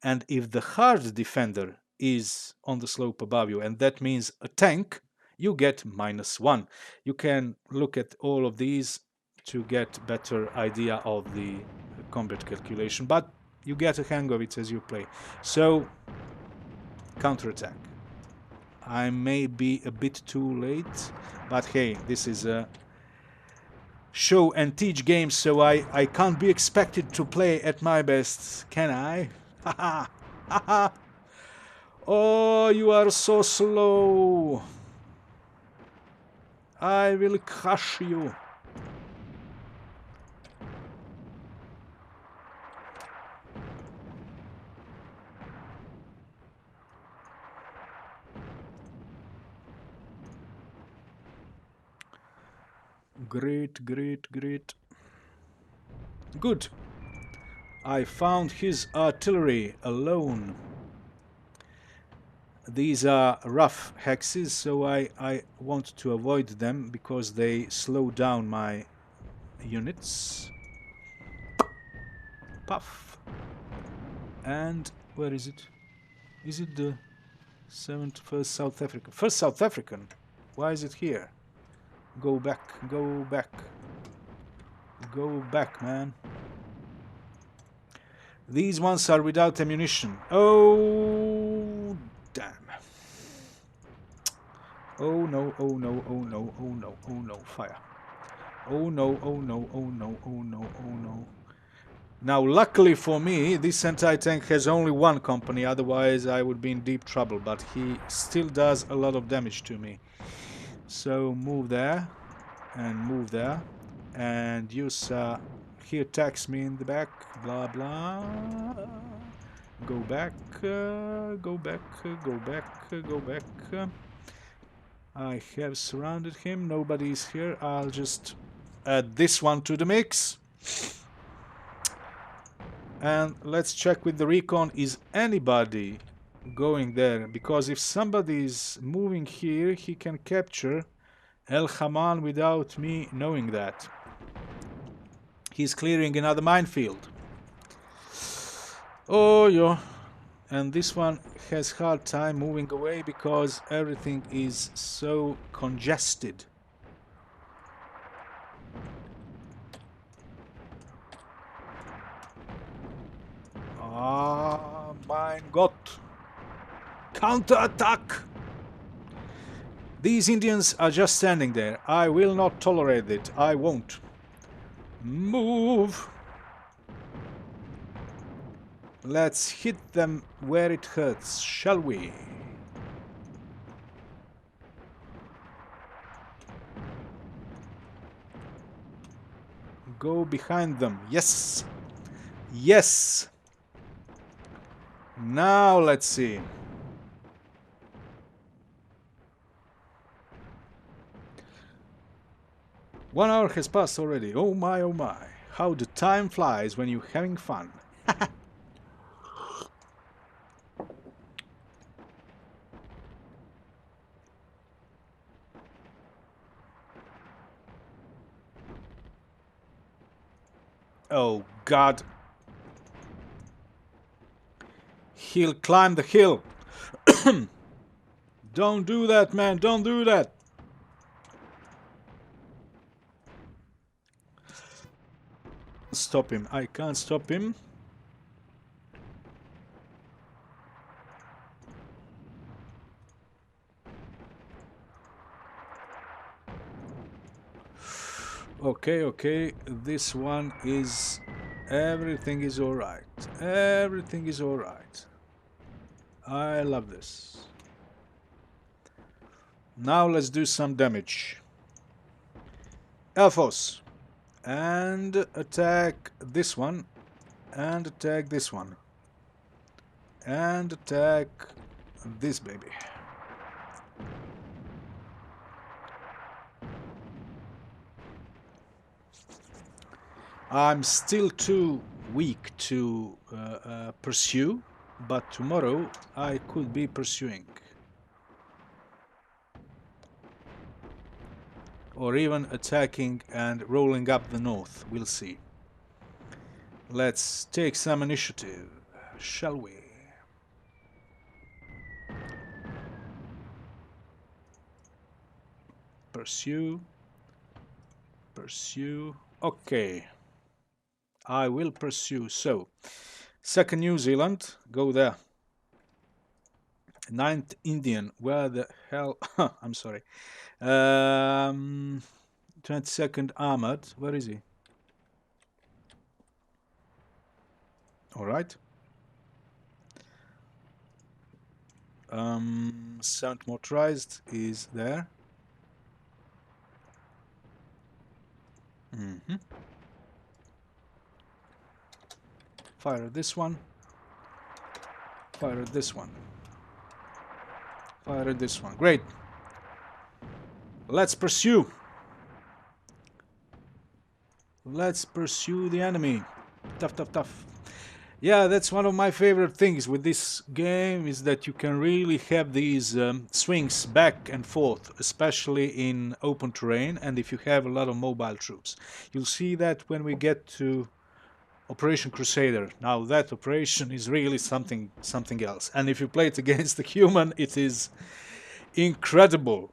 And if the hard defender is on the slope above you, and that means a tank, you get -1. You can look at all of these to get better idea of the combat calculation, but you get a hang of it as you play. So, counterattack. I may be a bit too late, but hey, this is a show and teach game, so I can't be expected to play at my best, can I? Haha! Haha! Oh, you are so slow! I will crush you! Great, great, great. Good. I found his artillery alone. These are rough hexes, so I want to avoid them because they slow down my units. Puff. And where is it? Is it the 1st South African? 1st South African? Why is it here? Go back, go back. Go back, man. These ones are without ammunition. Oh, damn. Oh no, oh no, oh no, oh no, oh no, fire. Oh no, oh no, oh no, oh no, oh no. Now, luckily for me, this anti-tank has only one company, otherwise I would be in deep trouble, but he still does a lot of damage to me. So, move there, and move there, and use, he attacks me in the back, blah blah. Go back, go back, go back, go back. I have surrounded him, nobody is here, I'll just add this one to the mix. And let's check with the recon, is anybody going there? Because if somebody is moving here, he can capture El Haman without me knowing that. He's clearing another minefield. Oh, yeah. And this one has hard time moving away because everything is so congested. Ah, mein Gott. Counterattack! These Indians are just standing there. I will not tolerate it. I won't. Move! Let's hit them where it hurts, shall we? Go behind them. Yes! Yes! Now let's see. One hour has passed already. Oh my, oh my. How the time flies when you're having fun. Oh God. He'll climb the hill. Don't do that, man. Don't do that. Stop him. I can't stop him. Okay, okay. This one is... Everything is alright. Everything is alright. I love this. Now let's do some damage. Elfos. And attack this one. And attack this one. And attack this baby. I'm still too weak to pursue, but tomorrow I could be pursuing. Or even attacking and rolling up the north, we'll see. Let's take some initiative, shall we? Pursue. Pursue. Okay. I will pursue. So, 2nd New Zealand, go there. 9th Indian, where the hell... I'm sorry. 22nd Armored, where is he? Alright. 7th Motorized is there. Fire at this one. Fire at this one. Fire at this one. Great. Let's pursue. Let's pursue the enemy. Tough, tough, tough. Yeah, that's one of my favorite things with this game, is that you can really have these swings back and forth, especially in open terrain, and if you have a lot of mobile troops. You'll see that when we get to Operation Crusader. Now that operation is really something else. And if you play it against the human, it is incredible.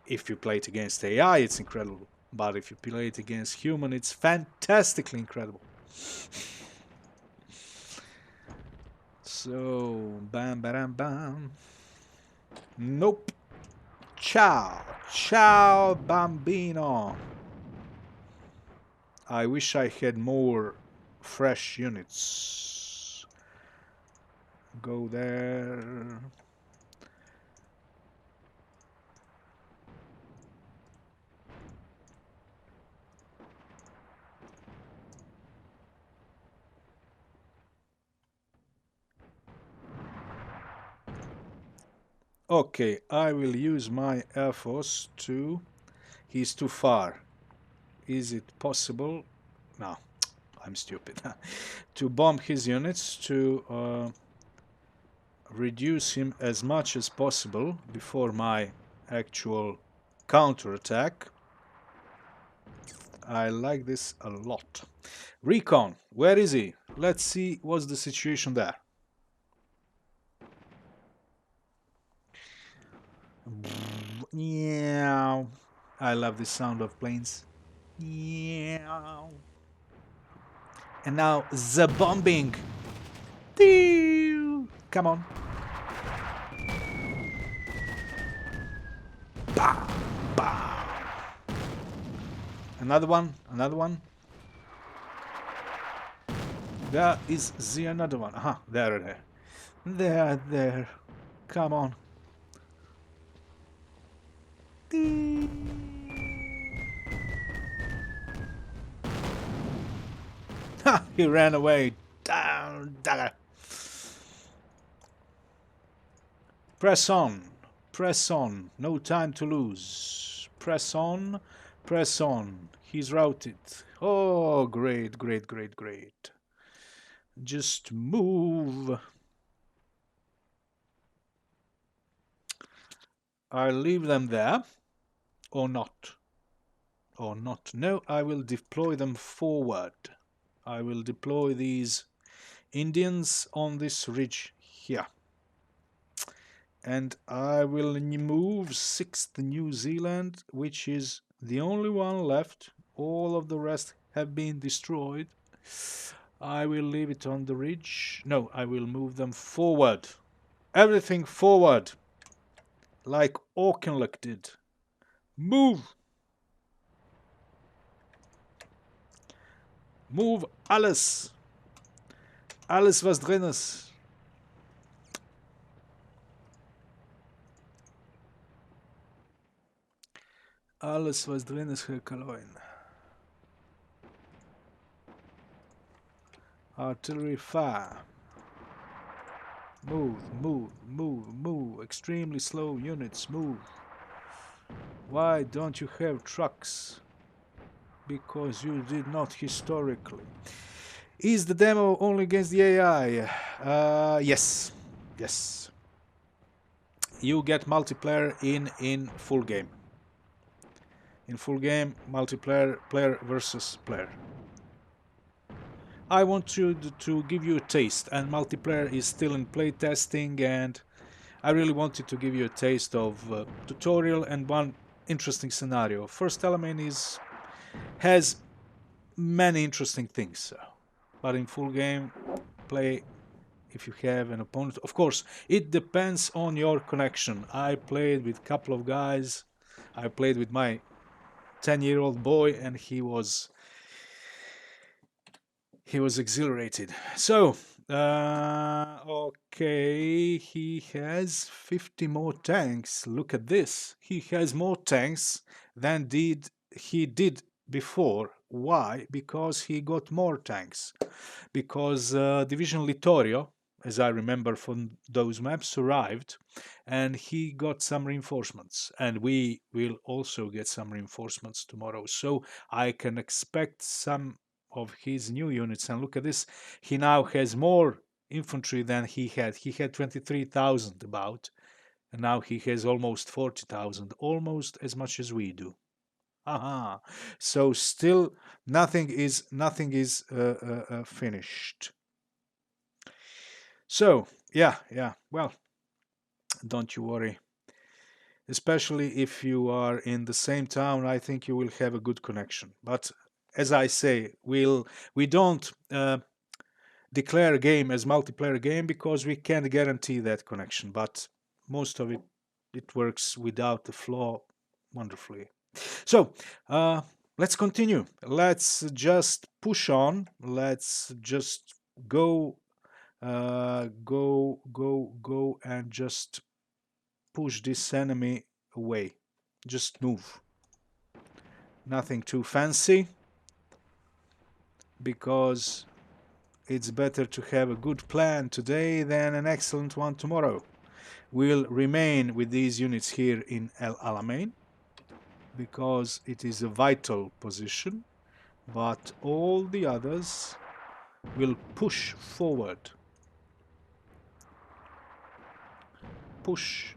If you play it against AI, it's incredible. But if you play it against human, it's fantastically incredible. So, bam, bam, bam. Nope. Ciao. Ciao, bambino. I wish I had more fresh units. Go there. Okay, I will use my Air Force to... He's too far. Is it possible? No, I'm stupid. To bomb his units, to reduce him as much as possible before my actual counterattack. I like this a lot. Recon, where is he? Let's see what's the situation there. Yeah, I love the sound of planes. Yeah. And now the bombing. Come on. Bah, bah. Another one, another one. There is the another one. Aha, there. There. Come on. Ha! He ran away. Down, dagger. Press on. Press on. No time to lose. Press on. Press on. He's routed. Oh, great. Just move. I'll leave them there. Or not. Or not. No, I will deploy them forward. I will deploy these Indians on this ridge here. And I will move 6th New Zealand, which is the only one left. All of the rest have been destroyed. I will leave it on the ridge. No, I will move them forward. Everything forward. Like Auchinleck did. Move! Move alles! Alles was drin ist. Alles was drin ist, Herr Kaloin. Artillery fire. Move. Extremely slow units, move. Why don't you have trucks? Because you did not historically. Is the demo only against the AI? Yes. You get multiplayer in full game. In full game, multiplayer, player versus player. I want to give you a taste, and multiplayer is still in play testing, and I really wanted to give you a taste of tutorial and one interesting scenario. First Alamein has many interesting things, but in full game play, if you have an opponent, of course, it depends on your connection. I played with a couple of guys. I played with my 10-year-old boy, and he was exhilarated. So, okay, he has 50 more tanks. Look at this. He has more tanks than he did before. Why? Because he got more tanks. Because Division Littorio, as I remember from those maps, arrived, and he got some reinforcements. And we will also get some reinforcements tomorrow. So I can expect some of his new units. And look at this, he now has more infantry than he had. He had 23,000 about, and now he has almost 40,000, almost as much as we do. Aha! So still nothing is finished. So yeah. Well, don't you worry. Especially if you are in the same town, I think you will have a good connection. But as I say, we don't declare a game as multiplayer game because we can't guarantee that connection. But most of it works without the flaw wonderfully. So let's continue. Let's just push on. Let's just go, and just push this enemy away. Just move. Nothing too fancy, because it's better to have a good plan today than an excellent one tomorrow. We'll remain with these units here in El Alamein because it is a vital position, but all the others will push forward. Push,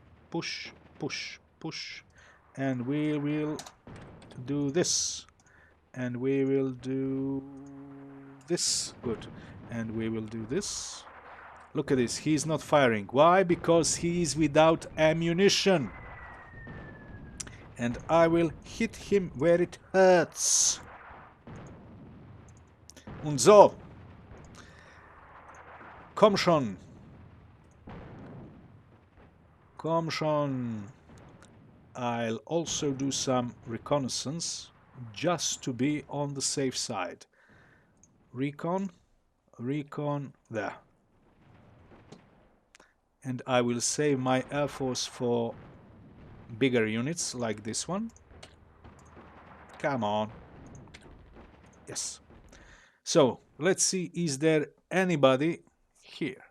and we will do this, and we will do this. Good. And we will do this. Look at this, he's not firing. Why? Because he is without ammunition. And I will hit him where it hurts. Und so. Komm schon. Komm schon. I'll also do some reconnaissance just to be on the safe side. Recon, recon, there. And I will save my air force for bigger units like this one. Come on. Yes. So, let's see, is there anybody here?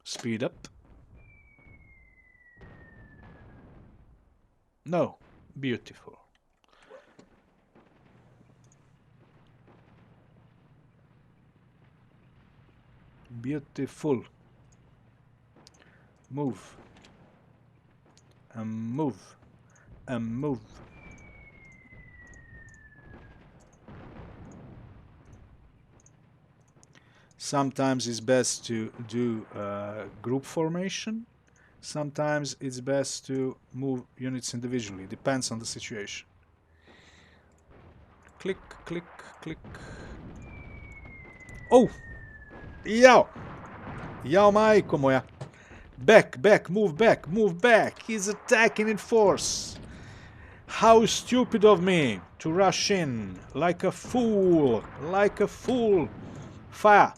Speed up. No. Beautiful. Beautiful. Move. And move. And move. Sometimes it's best to do group formation. Sometimes it's best to move units individually. Depends on the situation. Click, click, click. Oh! Yao! Yao mai, como é? Back, back, move back, move back. He's attacking in force. How stupid of me to rush in like a fool, like a fool. Fire.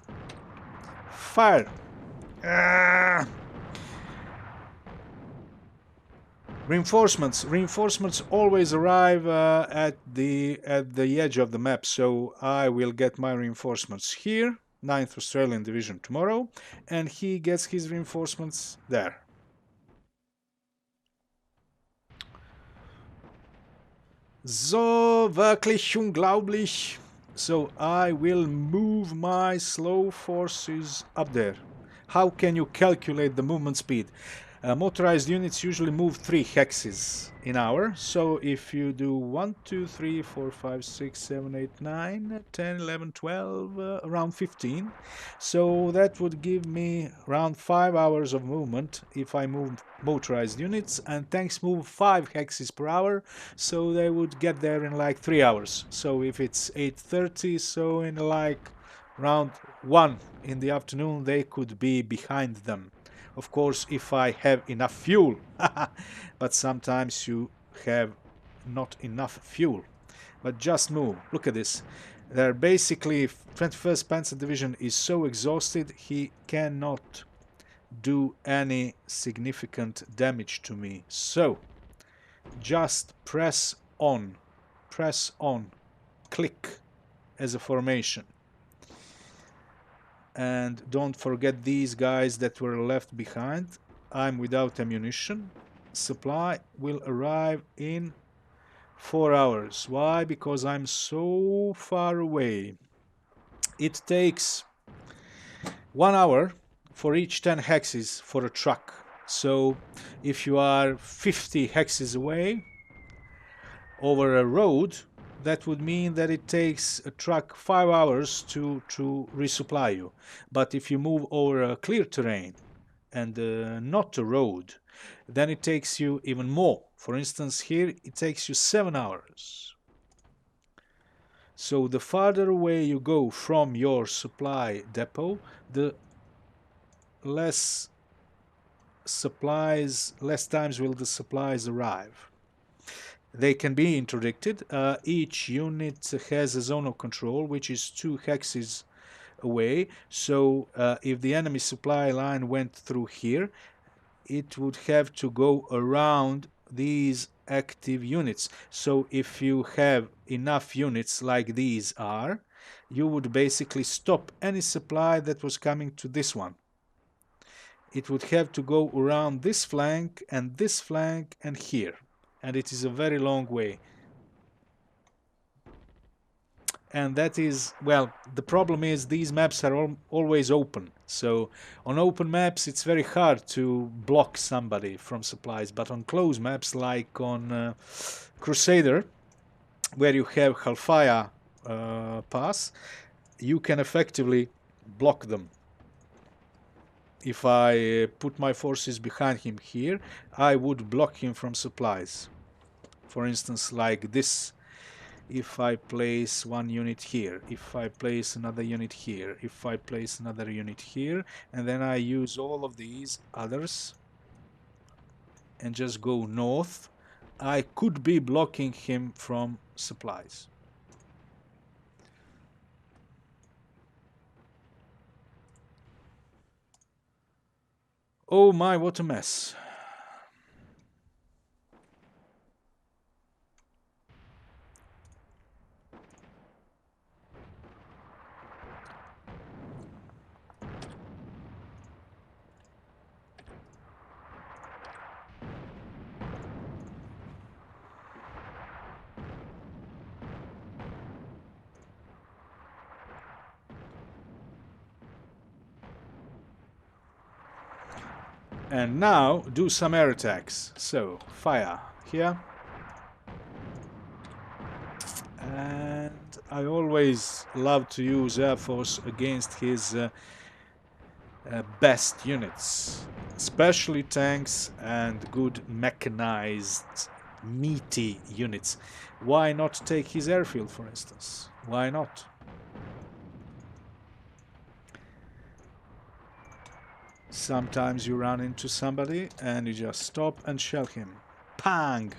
Fire. Ah. Reinforcements always arrive at the edge of the map, so I will get my reinforcements here, 9th Australian Division tomorrow, and he gets his reinforcements there. So wirklich unglaublich. So I will move my slow forces up there. How can you calculate the movement speed? Motorized units usually move 3 hexes in hour. So if you do 1, 2, 3, 4, 5, 6, 7, 8, 9, 10, 11, 12, around 15. So that would give me around 5 hours of movement if I move motorized units, and tanks move 5 hexes per hour, so they would get there in like 3 hours. So if it's 8:30, so in like around 1 in the afternoon they could be behind them. Of course, if I have enough fuel. But sometimes you have not enough fuel. But just move. Look at this. They're basically, 21st Panzer Division is so exhausted he cannot do any significant damage to me. So, just press on. Press on. Click as a formation. And don't forget these guys that were left behind. I'm without ammunition. Supply will arrive in 4 hours. Why? Because I'm so far away. It takes 1 hour for each 10 hexes for a truck. So if you are 50 hexes away over a road, that would mean that it takes a truck 5 hours to resupply you. But if you move over a clear terrain and not a road, then it takes you even more. For instance, here it takes you 7 hours. So the farther away you go from your supply depot, the less times will the supplies arrive. They can be interdicted. Each unit has a zone of control, which is 2 hexes away. So if the enemy supply line went through here, it would have to go around these active units. So if you have enough units like these are, you would basically stop any supply that was coming to this one. It would have to go around this flank and here. And it is a very long way. And that is, well, the problem is these maps are always open. So on open maps it's very hard to block somebody from supplies, but on closed maps like on Crusader, where you have Halfaya Pass, you can effectively block them. If I put my forces behind him here, I would block him from supplies. For instance, like this if I place one unit here, if I place another unit here, if I place another unit here, and then I use all of these others and just go north, I could be blocking him from supplies. Oh my, what a mess. And now do some air attacks. So, fire here. And I always love to use Air Force against his best units, especially tanks and good mechanized, meaty units. Why not take his airfield, for instance? Why not? Sometimes you run into somebody and you just stop and shell him. Pang!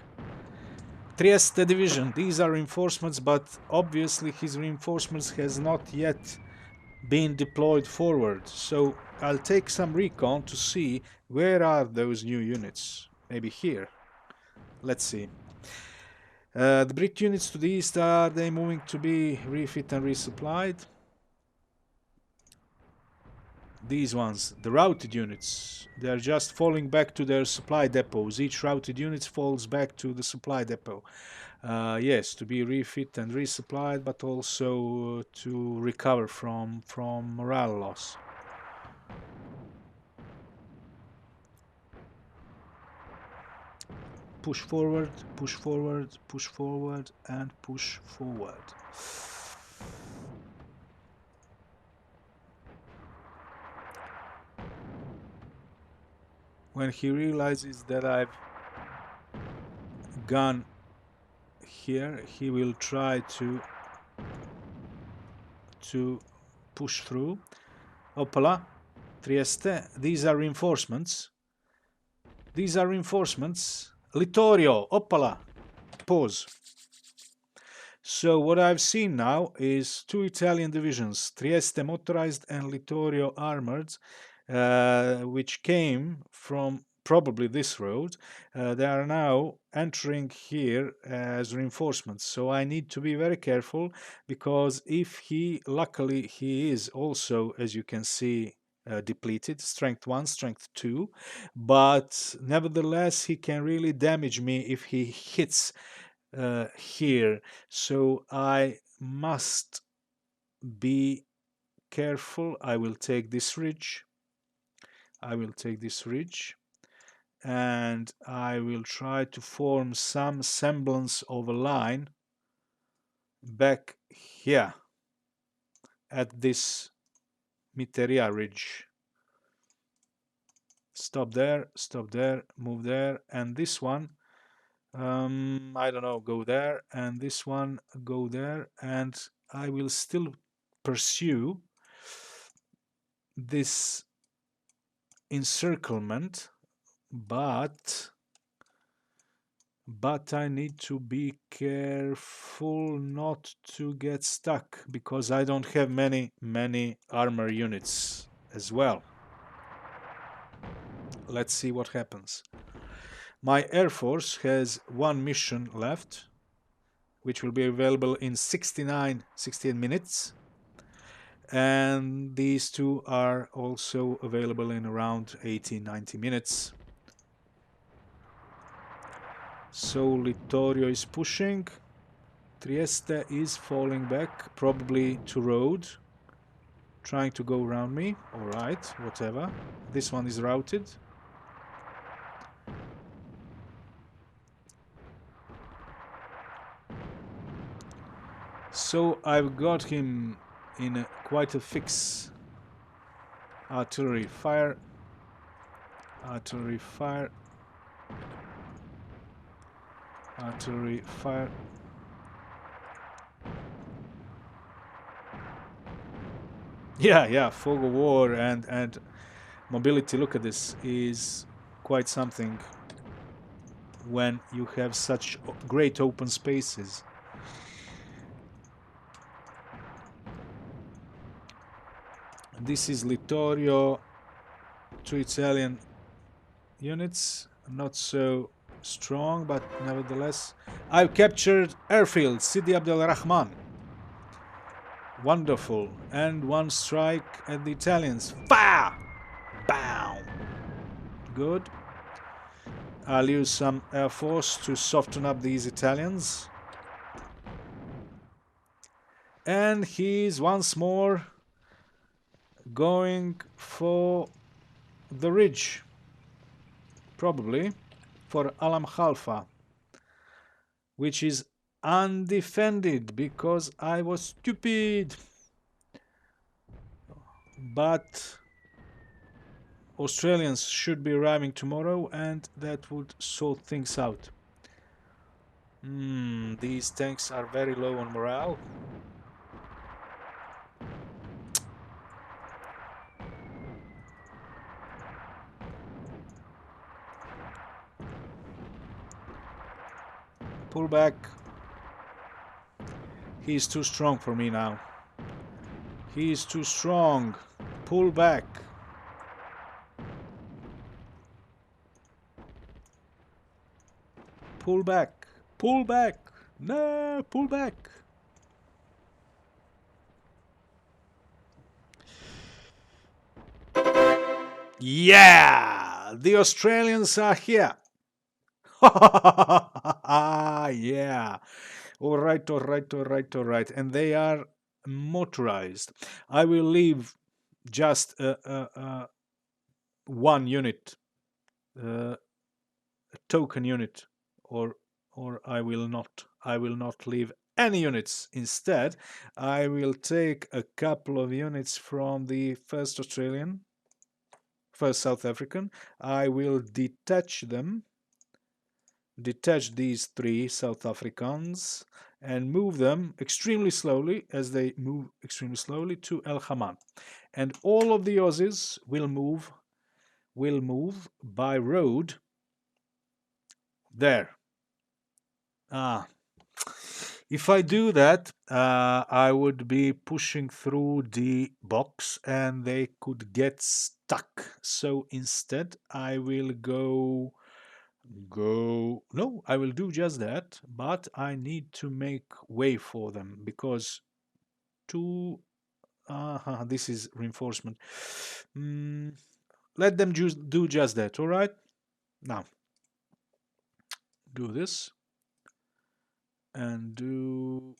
Trieste division. These are reinforcements, but obviously his reinforcements has not yet been deployed forward. So I'll take some recon to see where are those new units. Maybe here. Let's see. The Brit units to the east, are they moving to be refit and resupplied? These ones, the routed units, they are just falling back to their supply depots. Each routed unit falls back to the supply depot. Yes, to be refit and resupplied, but also to recover from morale loss. Push forward, push forward, push forward, and push forward. When he realizes that I've gone here, he will try to push through. Opala, Trieste, these are reinforcements. These are reinforcements. Littorio, Opala, pause. So what I've seen now is two Italian divisions, Trieste motorized and Littorio armored, which came from probably this road. They are now entering here as reinforcements. So I need to be very careful, because if luckily he is also, as you can see, depleted, strength 1, strength 2, but nevertheless he can really damage me if he hits here. So I must be careful. I will take this ridge. I will take this ridge, and I will try to form some semblance of a line back here at this Miteria ridge. Stop there, move there, and this one, I don't know, go there, and this one go there, and I will still pursue this encirclement, but I need to be careful not to get stuck, because I don't have many armor units as well. Let's see what happens. My Air Force has one mission left, which will be available in 16 minutes. And these two are also available in around 80-90 minutes. So Littorio is pushing. Trieste is falling back, probably to road, trying to go around me. Alright, whatever. This one is routed. So I've got him in quite a fix. Artillery fire. Artillery fire. Artillery fire. Yeah, fog of war and mobility. Look at this, is quite something when you have such great open spaces. This is Littorio, 2 Italian units, not so strong, but nevertheless. I've captured airfield, Sidi Abdel Rahman. Wonderful. And one strike at the Italians. Fire! Bam! Good. I'll use some air force to soften up these Italians. And he's once more going for the ridge. Probably for Alam Khalfa, which is undefended because I was stupid. But Australians should be arriving tomorrow and that would sort things out. These tanks are very low on morale. Pull back. He's too strong for me now. He is too strong. Pull back. Pull back. Pull back. No, pull back. Yeah, the Australians are here. Yeah. All right, all right, all right, all right. And they are motorized. I will leave just one unit, a token unit, or I will not. I will not leave any units. Instead, I will take a couple of units from the first South African. I will detach them. Detach these 3 South Africans and move them extremely slowly, as they move extremely slowly, to El Haman. And all of the Aussies will move by road there. If I do that, I would be pushing through the box and they could get stuck. So instead, I will no, I will do just that, but I need to make way for them because this is reinforcement. Let them do just that. All right, now do this and do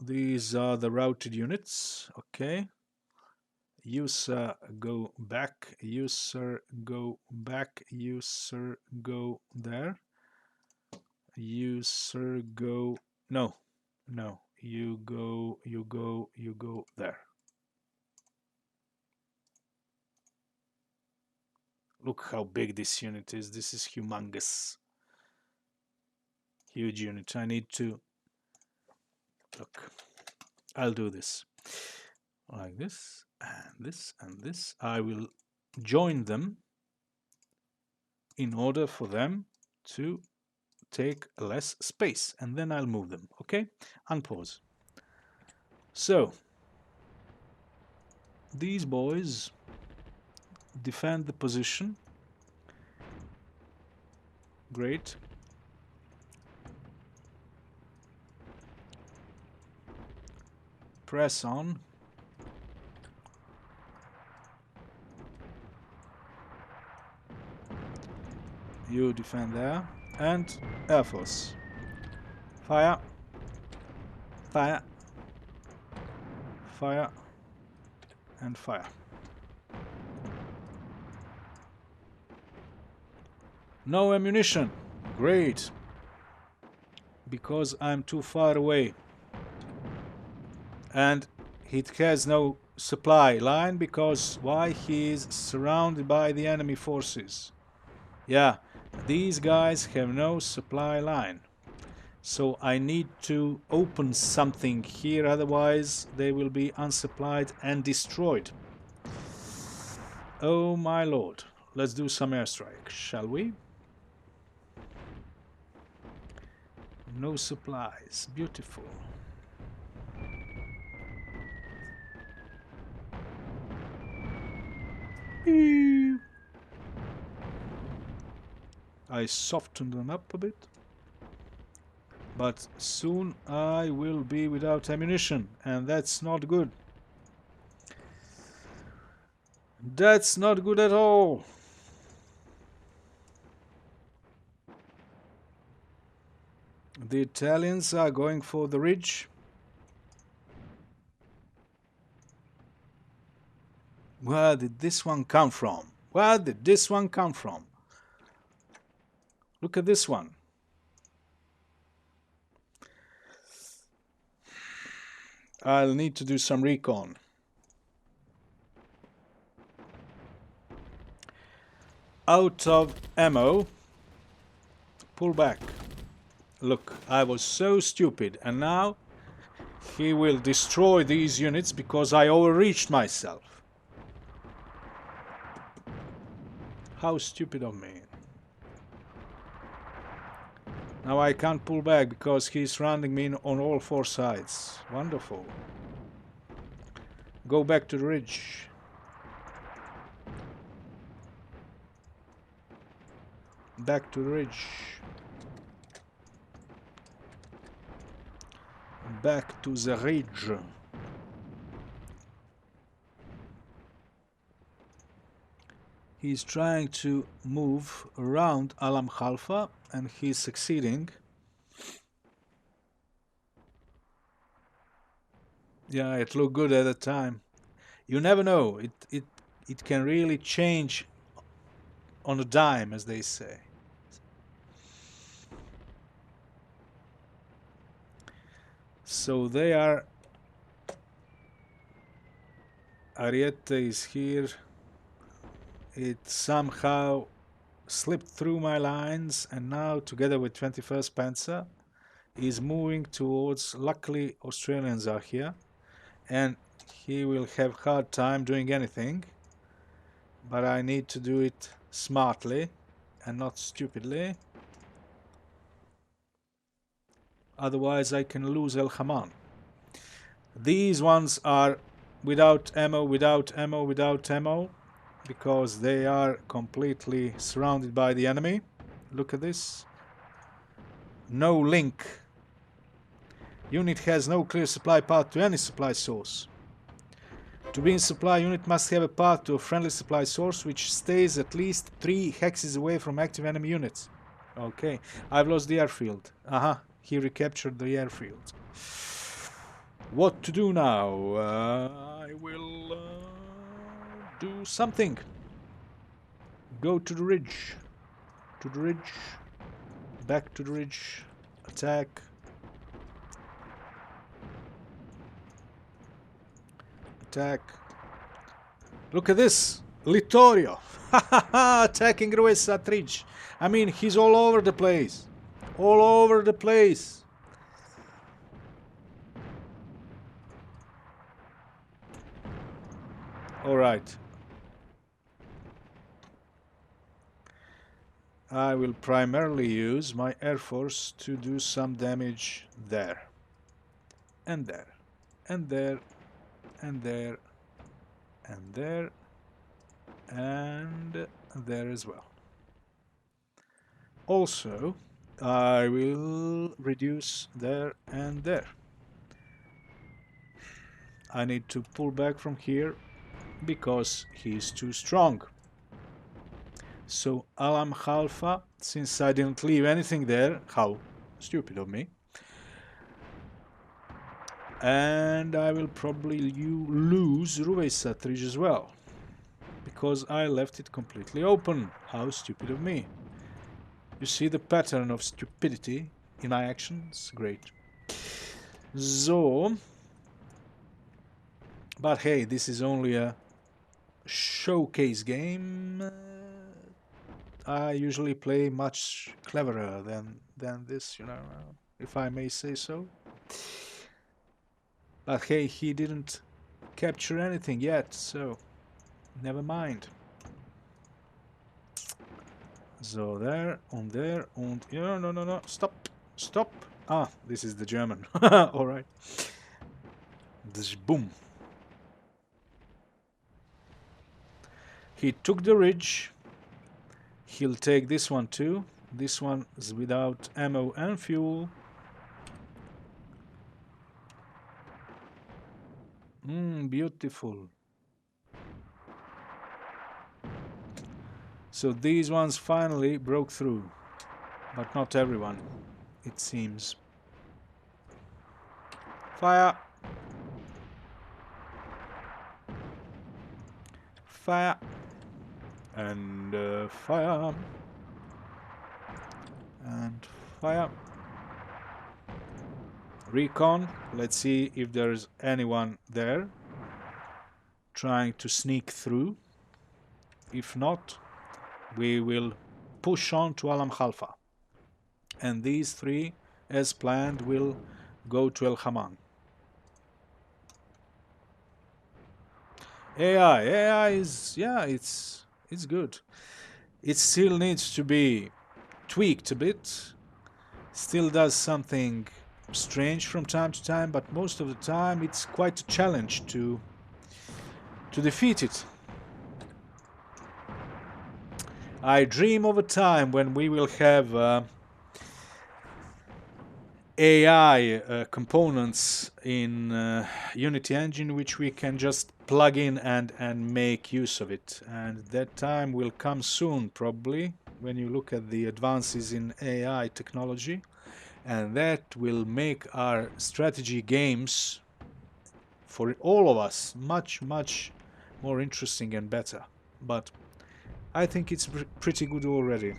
these are the routed units. Okay, you sir go back, you sir go back, you sir go there, you sir go no, you go there. Look how big this unit is. This is humongous. Huge unit. I need to look. I'll do this like this and this and this. I will join them in order for them to take less space, and then I'll move them. Okay, unpause. So these boys defend the position. Great. Press on. You defend there. And Air Force. Fire. Fire. Fire. And fire. No ammunition. Great. Because I'm too far away. And it has no supply line because why? He is surrounded by the enemy forces. Yeah, these guys have no supply line. So I need to open something here, otherwise they will be unsupplied and destroyed. Oh my lord. Let's do some airstrike, shall we? No supplies. Beautiful. I softened them up a bit. But soon I will be without ammunition, and that's not good. That's not good at all. The Italians are going for the ridge. Where did this one come from? Where did this one come from? Look at this one. I'll need to do some recon. Out of ammo. Pull back. Look, I was so stupid, and now he will destroy these units because I overreached myself. How stupid of me. Now I can't pull back because he's surrounding me on all four sides. Wonderful. Go back to the ridge. Back to the ridge. Back to the ridge. He's trying to move around Alam Khalfa, and he's succeeding. Yeah, it looked good at the time. You never know. It can really change on a dime, as they say. So they are... Ariete is here. It somehow slipped through my lines, and now, together with 21st Panzer, is moving towards... Luckily, Australians are here, and he will have hard time doing anything. But I need to do it smartly and not stupidly. Otherwise I can lose El Haman. These ones are without ammo, without ammo, without ammo, because they are completely surrounded by the enemy. Look at this. No link. Unit has no clear supply path to any supply source. To be in supply, unit must have a path to a friendly supply source which stays at least 3 hexes away from active enemy units. Okay, I've lost the airfield. Aha, he recaptured the airfield. What to do now? I will do something. Go to the ridge. To the ridge. Back to the ridge. Attack. Attack. Look at this. Littorio. Attacking Ruesa Ridge. I mean, he's all over the place. All over the place. Alright. I will primarily use my Air Force to do some damage there. And there. And there. And there. And there. And there as well. Also, I will reduce there and there. I need to pull back from here because he's too strong. So Alam Khalfa, since I didn't leave anything there, how stupid of me. And I will probably lose Ruveysat Ridge as well, because I left it completely open. How stupid of me. You see the pattern of stupidity in my actions? Great. So, but hey, this is only a showcase game. I usually play much cleverer than this, you know. if I may say so. But hey, he didn't capture anything yet, so never mind. So there, and yeah, no, stop. Ah, this is the German. All right. This boom. He took the ridge. He'll take this one too. This one is without ammo and fuel. Beautiful. So these ones finally broke through, but not everyone, it seems. Fire! Fire! And fire! And fire! Recon, let's see if there's anyone there trying to sneak through. If not, we will push on to Alam Khalfa. And these three, as planned, will go to El Haman. AI is, yeah, it's good. It still needs to be tweaked a bit. Still does something strange from time to time, but most of the time it's quite a challenge to defeat it. I dream of a time when we will have AI components in Unity engine which we can just plug in and make use of it, and that time will come soon, probably, when you look at the advances in AI technology, and that will make our strategy games for all of us much more interesting and better. But I think it's pretty good already.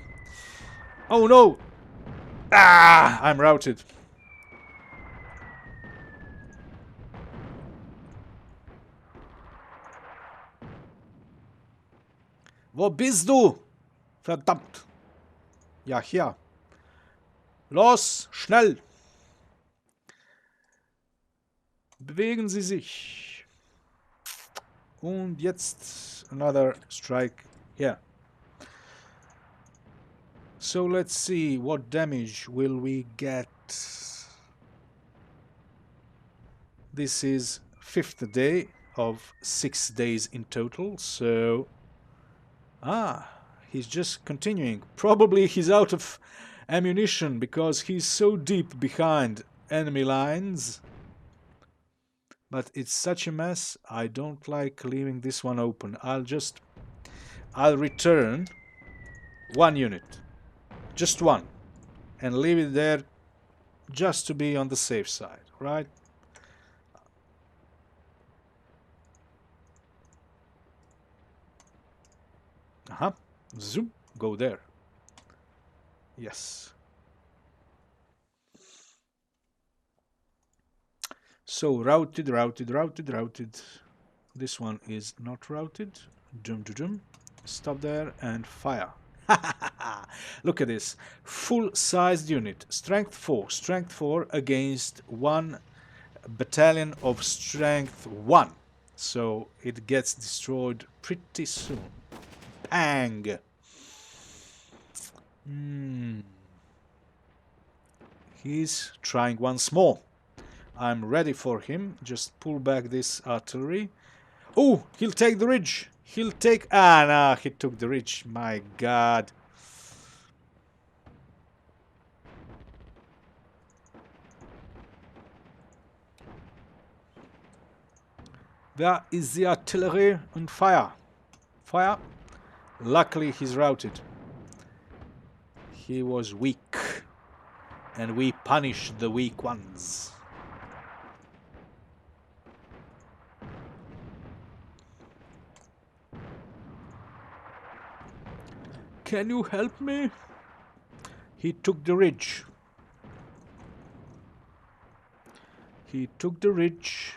Oh no! Ah! I'm routed. Wo bist du? Verdammt! Ja, hier. Los, schnell! Bewegen Sie sich. Und jetzt another strike here. So let's see, what damage will we get? This is 5th day of 6 days in total, so... Ah, he's just continuing. Probably he's out of ammunition because he's so deep behind enemy lines. But it's such a mess, I don't like leaving this one open. I'll return one unit. Just one. And leave it there just to be on the safe side, right? Zoom, go there. Yes. So routed. This one is not routed. Dum. Stop there and fire. Look at this. Full-sized unit. Strength 4 against 1 battalion of strength 1. So it gets destroyed pretty soon. Pang! He's trying once more. I'm ready for him. Just pull back this artillery. Oh, he'll take the ridge. He'll take... Ah, no, he took the ridge. My God. Where is the artillery and fire? Fire. Luckily, he's routed. He was weak. And we punish the weak ones. Can you help me? He took the ridge. He took the ridge.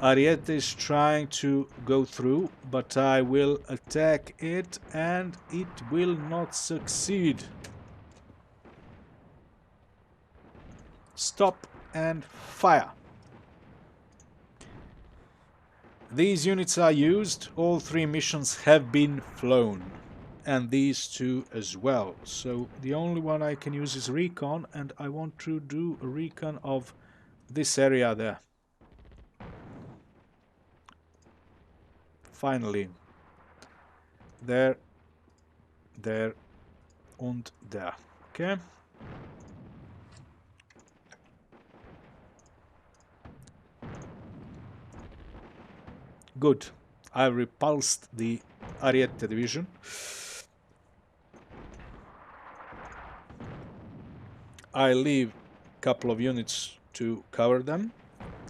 Ariete is trying to go through, but I will attack it and it will not succeed. Stop and fire. These units are used. All 3 missions have been flown. And these 2 as well. So the only one I can use is recon, and I want to do a recon of this area there. Finally. There, there, and there. Okay. Good. I repulsed the Ariete division. I leave a couple of units to cover them,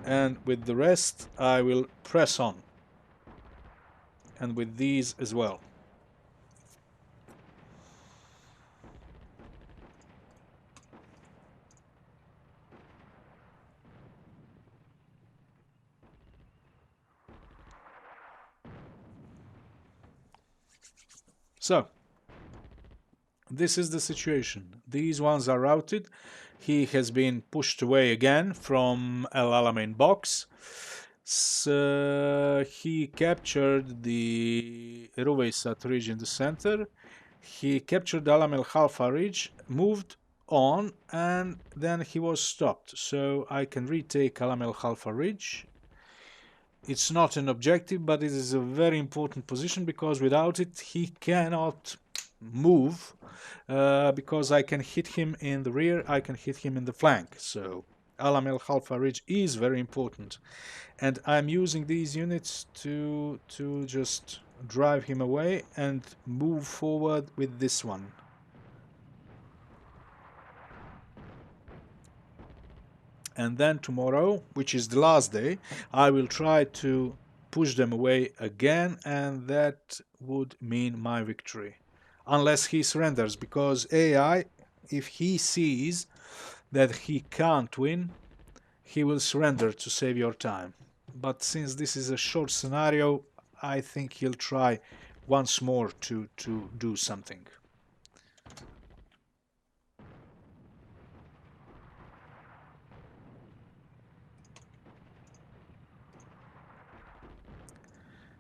and with the rest I will press on. And with these as well. So, this is the situation. These ones are routed. He has been pushed away again from El Alamein box. So he captured the Ruveisat ridge in the center. He captured Alamel Halfa ridge, moved on, and then he was stopped. So I can retake Alamel Halfa ridge. It's not an objective, but it is a very important position because without it he cannot move, because I can hit him in the rear, I can hit him in the flank. So Alamel Halfa ridge is very important, and I'm using these units to just drive him away and move forward with this one. And then tomorrow, which is the last day, I will try to push them away again, and that would mean my victory. Unless he surrenders, because AI, if he sees that he can't win, he will surrender to save your time. But since this is a short scenario, I think he'll try once more to do something.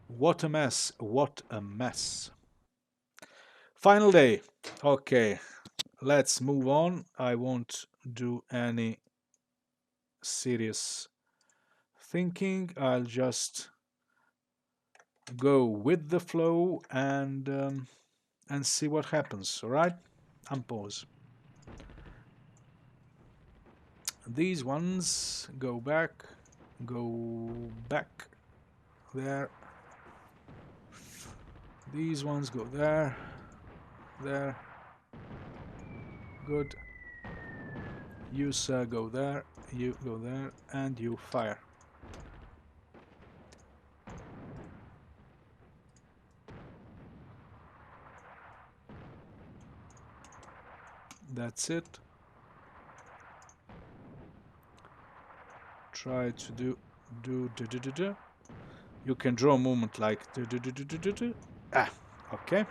What a mess, what a mess. Final day. Okay, let's move on. I won't do any serious thinking. I'll just go with the flow and see what happens. All right, unpause. These ones go back there. These ones go there, there. Good. You, sir, go there, you go there, and you fire. That's it. Try to do. You can draw a movement like Ah, okay.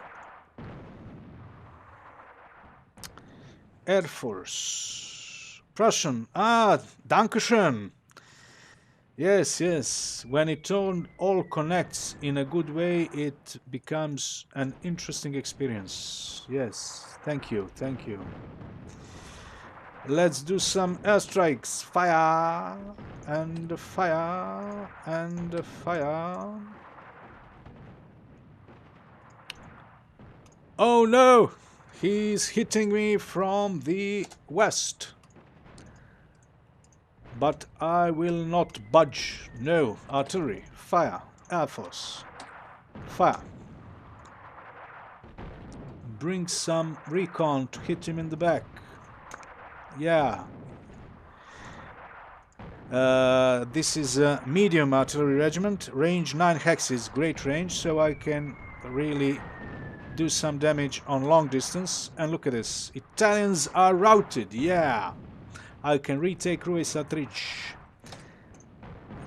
Air Force. Prussian. Ah, Dankeschön. Yes, yes. When it all connects in a good way, it becomes an interesting experience. Yes, thank you, thank you. Let's do some airstrikes. Fire and fire and fire. Oh no! He's hitting me from the west. But I will not budge. No, artillery. Fire. Air Force. Fire. Bring some recon to hit him in the back. Yeah. This is a medium artillery regiment. Range 9 hexes. Great range, so I can really do some damage on long distance. And look at this. Italians are routed. Yeah. I can retake Rueisat Ridge.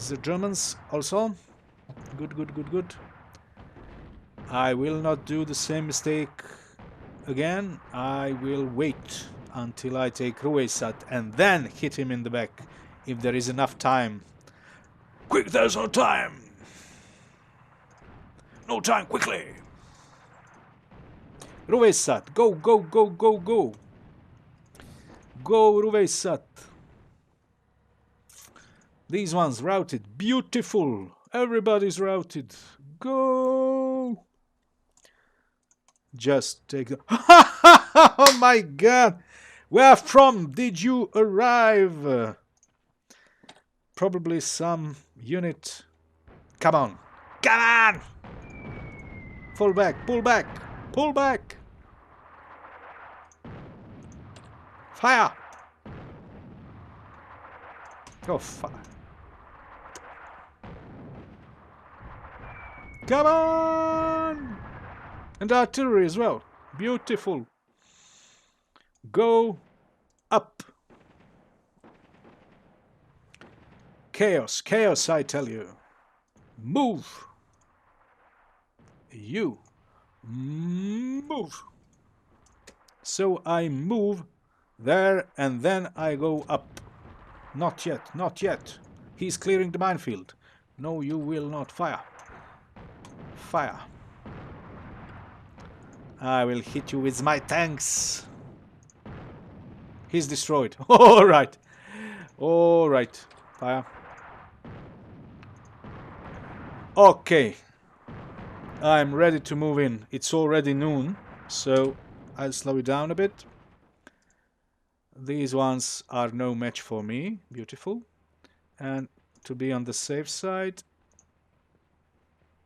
The Germans also. Good, good, good, good. I will not do the same mistake again. I will wait until I take Ruesat and then hit him in the back if there is enough time. Quick, there's no time! No time, quickly! Ruesat, go, go, go, go, go! Go, Ruesat! These ones routed. Beautiful! Everybody's routed. Go! Just take the... Oh my god! Where from did you arrive? Probably some unit. Come on! Come on! Fall back, pull back, pull back! Fire! Oh, fuck. Come on! And artillery as well. Beautiful. Go up. Chaos, chaos, I tell you. Move. You. Move. So I move there and then I go up. Not yet, not yet. He's clearing the minefield. No, you will not fire. Fire. I will hit you with my tanks. He's destroyed. All right. All right. Fire. Okay. I'm ready to move in. It's already noon, so I'll slow it down a bit. These ones are no match for me. Beautiful. And to be on the safe side,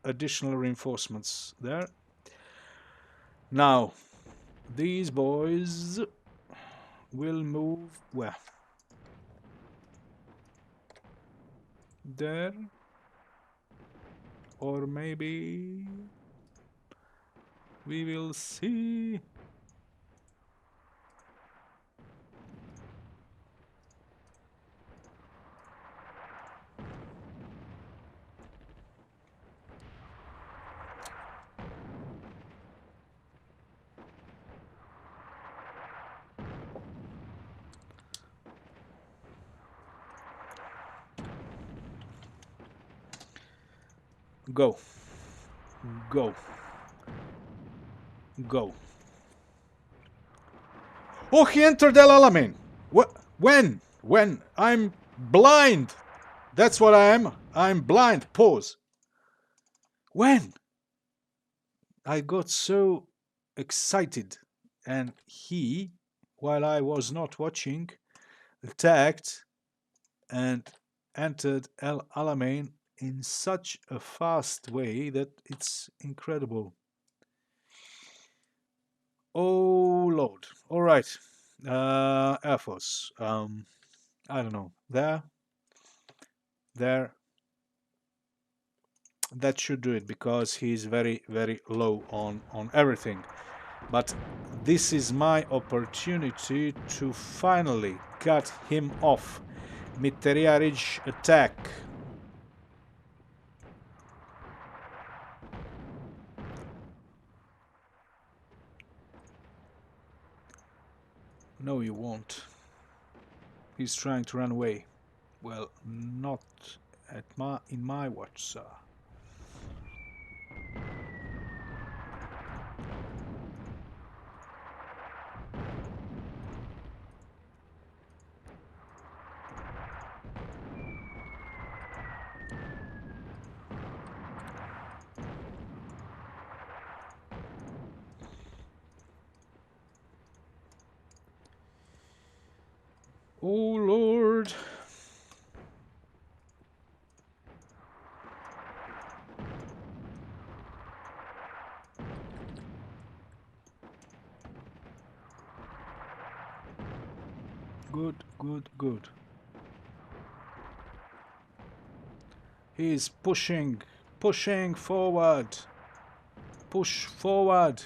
additional reinforcements there. Now, these boys will move where? There. Or maybe we will see. Go. Go. Go. Oh, he entered El Alamein. What? When? When? I'm blind. That's what I am. I'm blind. Pause. When? I got so excited and he, while I was not watching, attacked and entered El Alamein in such a fast way that it's incredible. Oh Lord. All right. Air Force. I don't know. There. That should do it because he's very, very low on everything. But this is my opportunity to finally cut him off. Meteoric attack. No, you won't. He's trying to run away. Well, not in my watch, sir. Oh Lord. Good, good, good. He's pushing forward. Push forward.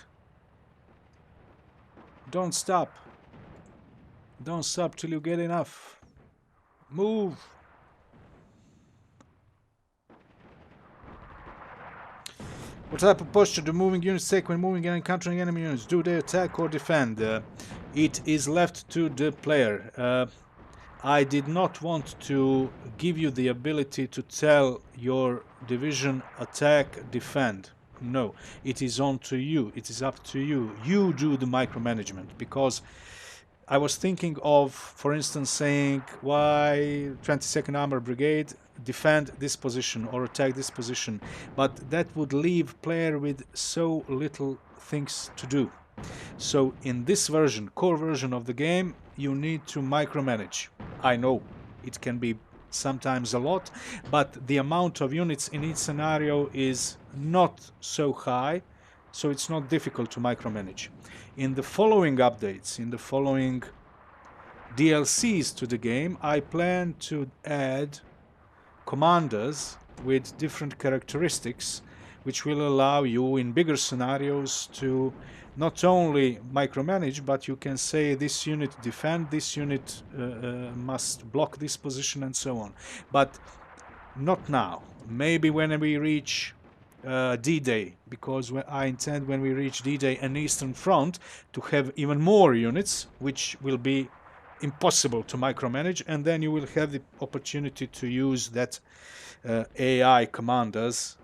Don't stop. Don't stop till you get enough. Move. What type of posture do moving units take when moving and encountering enemy units? Do they attack or defend? It is left to the player. I did not want to give you the ability to tell your division attack, defend. No, it is on to you. It is up to you. You do the micromanagement, because I was thinking of, for instance, saying why 22nd Armor Brigade defend this position or attack this position, but that would leave player with so little things to do. So in this version, core version of the game, you need to micromanage. I know it can be sometimes a lot, but the amount of units in each scenario is not so high, so it's not difficult to micromanage. In the following updates, in the following DLCs to the game, I plan to add commanders with different characteristics, which will allow you in bigger scenarios to not only micromanage, but you can say this unit defend, this unit must block this position, and so on. But not now. Maybe when we reach D-Day, because I intend when we reach D-Day and Eastern Front to have even more units, which will be impossible to micromanage, and then you will have the opportunity to use that AI commanders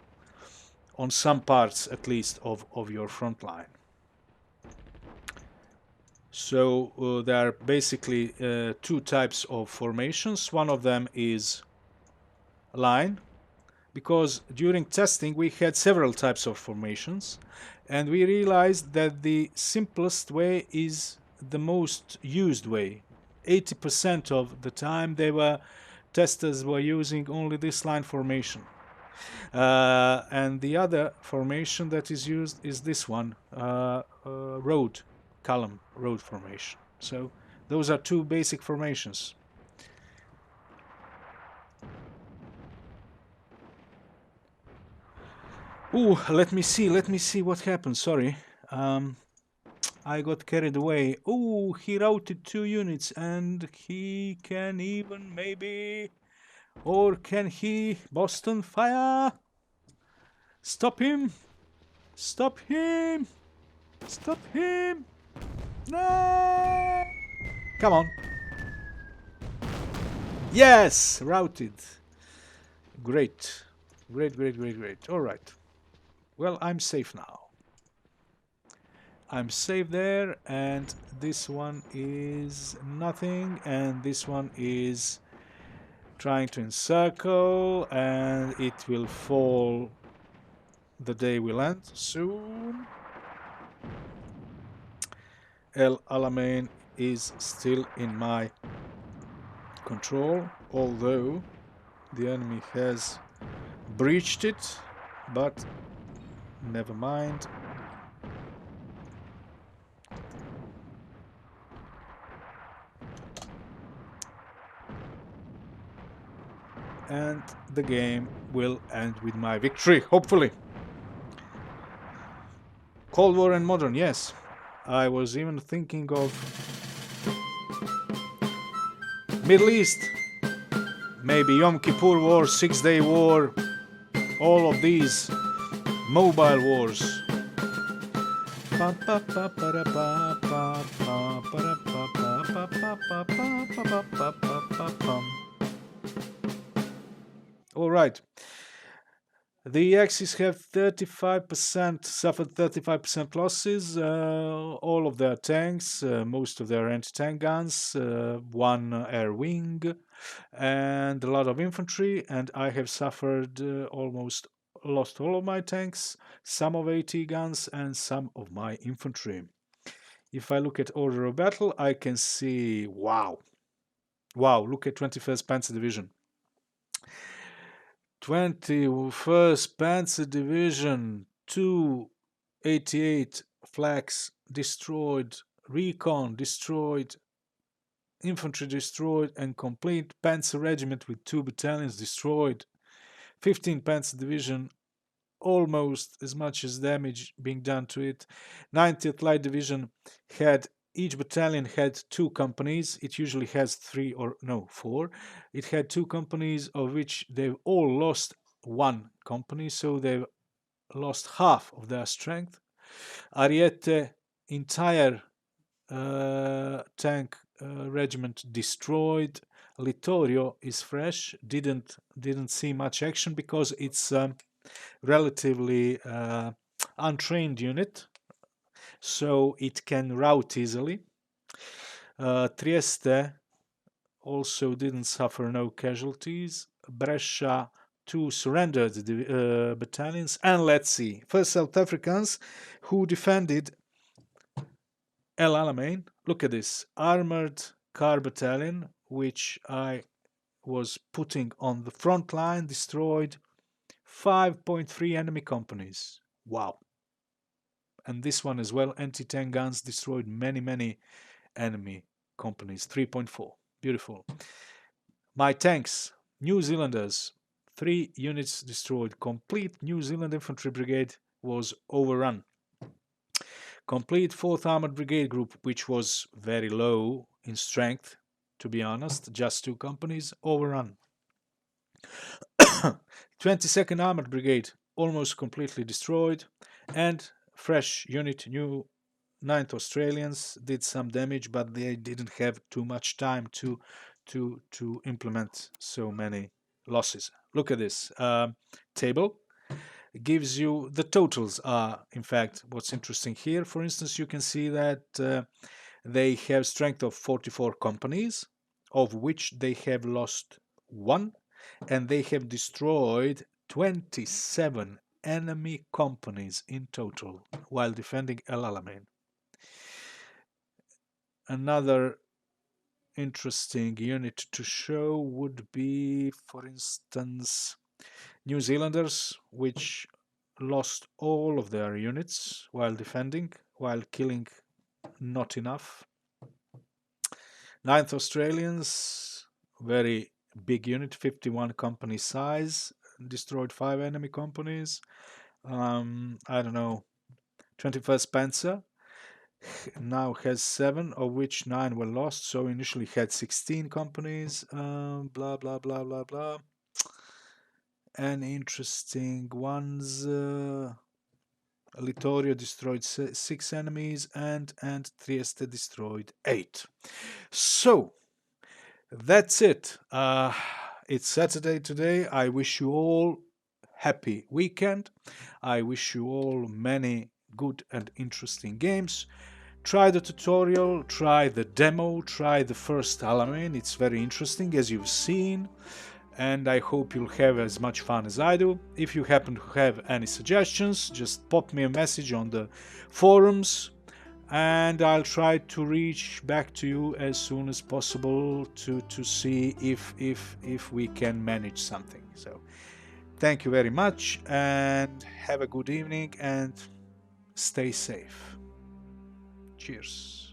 on some parts at least of your front line. So there are basically two types of formations. One of them is line, because during testing we had several types of formations, and we realized that the simplest way is the most used way. 80% of the time testers were using only this line formation. And the other formation that is used is this one, column road formation. So those are two basic formations. Ooh, let me see what happened. Sorry. I got carried away. Oh, he routed 2 units, and he can even maybe... Or can he... Boston fire? Stop him! Stop him! Stop him! No! Come on. Yes! Routed. Great. Great. Alright. Well, I'm safe now. I'm safe there, and this one is nothing, and this one is trying to encircle, and it will fall the day will end soon. Alamein is still in my control, although the enemy has breached it, but never mind. And the game will end with my victory, hopefully. Cold War and Modern, yes. I was even thinking of Middle East. Maybe Yom Kippur War, 6-Day War, all of these mobile wars. All right. The Axis have 35%, suffered 35% losses. All of their tanks, most of their anti-tank guns, one air wing, and a lot of infantry. And I have suffered almost lost all of my tanks, some of AT guns, and some of my infantry. If I look at order of battle, I can see, wow, look at 21st Panzer Division. 21st Panzer Division, 288 flags destroyed, recon destroyed, infantry destroyed, and complete Panzer Regiment with 2 battalions destroyed. 15 Panzer Division, almost as much as damage being done to it. 90th Light Division had... Each battalion had 2 companies. It usually has 3 or no 4. It had 2 companies, of which they've all lost 1 company, so they've lost half of their strength. Ariete, entire tank regiment destroyed. Littorio is fresh. Didn't see much action because it's relatively untrained unit, so it can route easily. Trieste also didn't suffer no casualties. Brescia, 2 surrendered battalions. And let's see, first South Africans who defended El Alamein. Look at this armored car battalion, which I was putting on the front line, destroyed 5.3 enemy companies. Wow. And this one as well, anti-tank guns destroyed many enemy companies, 3.4. Beautiful. My tanks, New Zealanders, 3 units destroyed. Complete New Zealand infantry brigade was overrun. Complete 4th Armored Brigade Group, which was very low in strength, to be honest, just 2 companies, overrun. 22nd Armored Brigade, almost completely destroyed, and fresh unit, new 9th Australians, did some damage, but they didn't have too much time to implement so many losses. Look at this table. It gives you the totals are in fact what's interesting here. For instance, you can see that they have strength of 44 companies, of which they have lost 1, and they have destroyed 27 enemy companies in total while defending El Alamein. Another interesting unit to show would be, for instance, New Zealanders, which lost all of their units while defending, while killing not enough. 9th Australians, very big unit, 51 company size, destroyed 5 enemy companies. I don't know, 21st Panzer now has 7, of which 9 were lost, so initially had 16 companies. Blah, blah, blah, blah, blah. And interesting ones. Littorio destroyed 6 enemies, and Trieste destroyed 8. So that's it. It's Saturday today. I wish you all happy weekend. I wish you all many good and interesting games. Try the tutorial, try the demo, try the first Alamein. It's very interesting, as you've seen, and I hope you'll have as much fun as I do. If you happen to have any suggestions, just pop me a message on the forums, and I'll try to reach back to you as soon as possible to see if we can manage something. So thank you very much, and have a good evening, and stay safe. Cheers.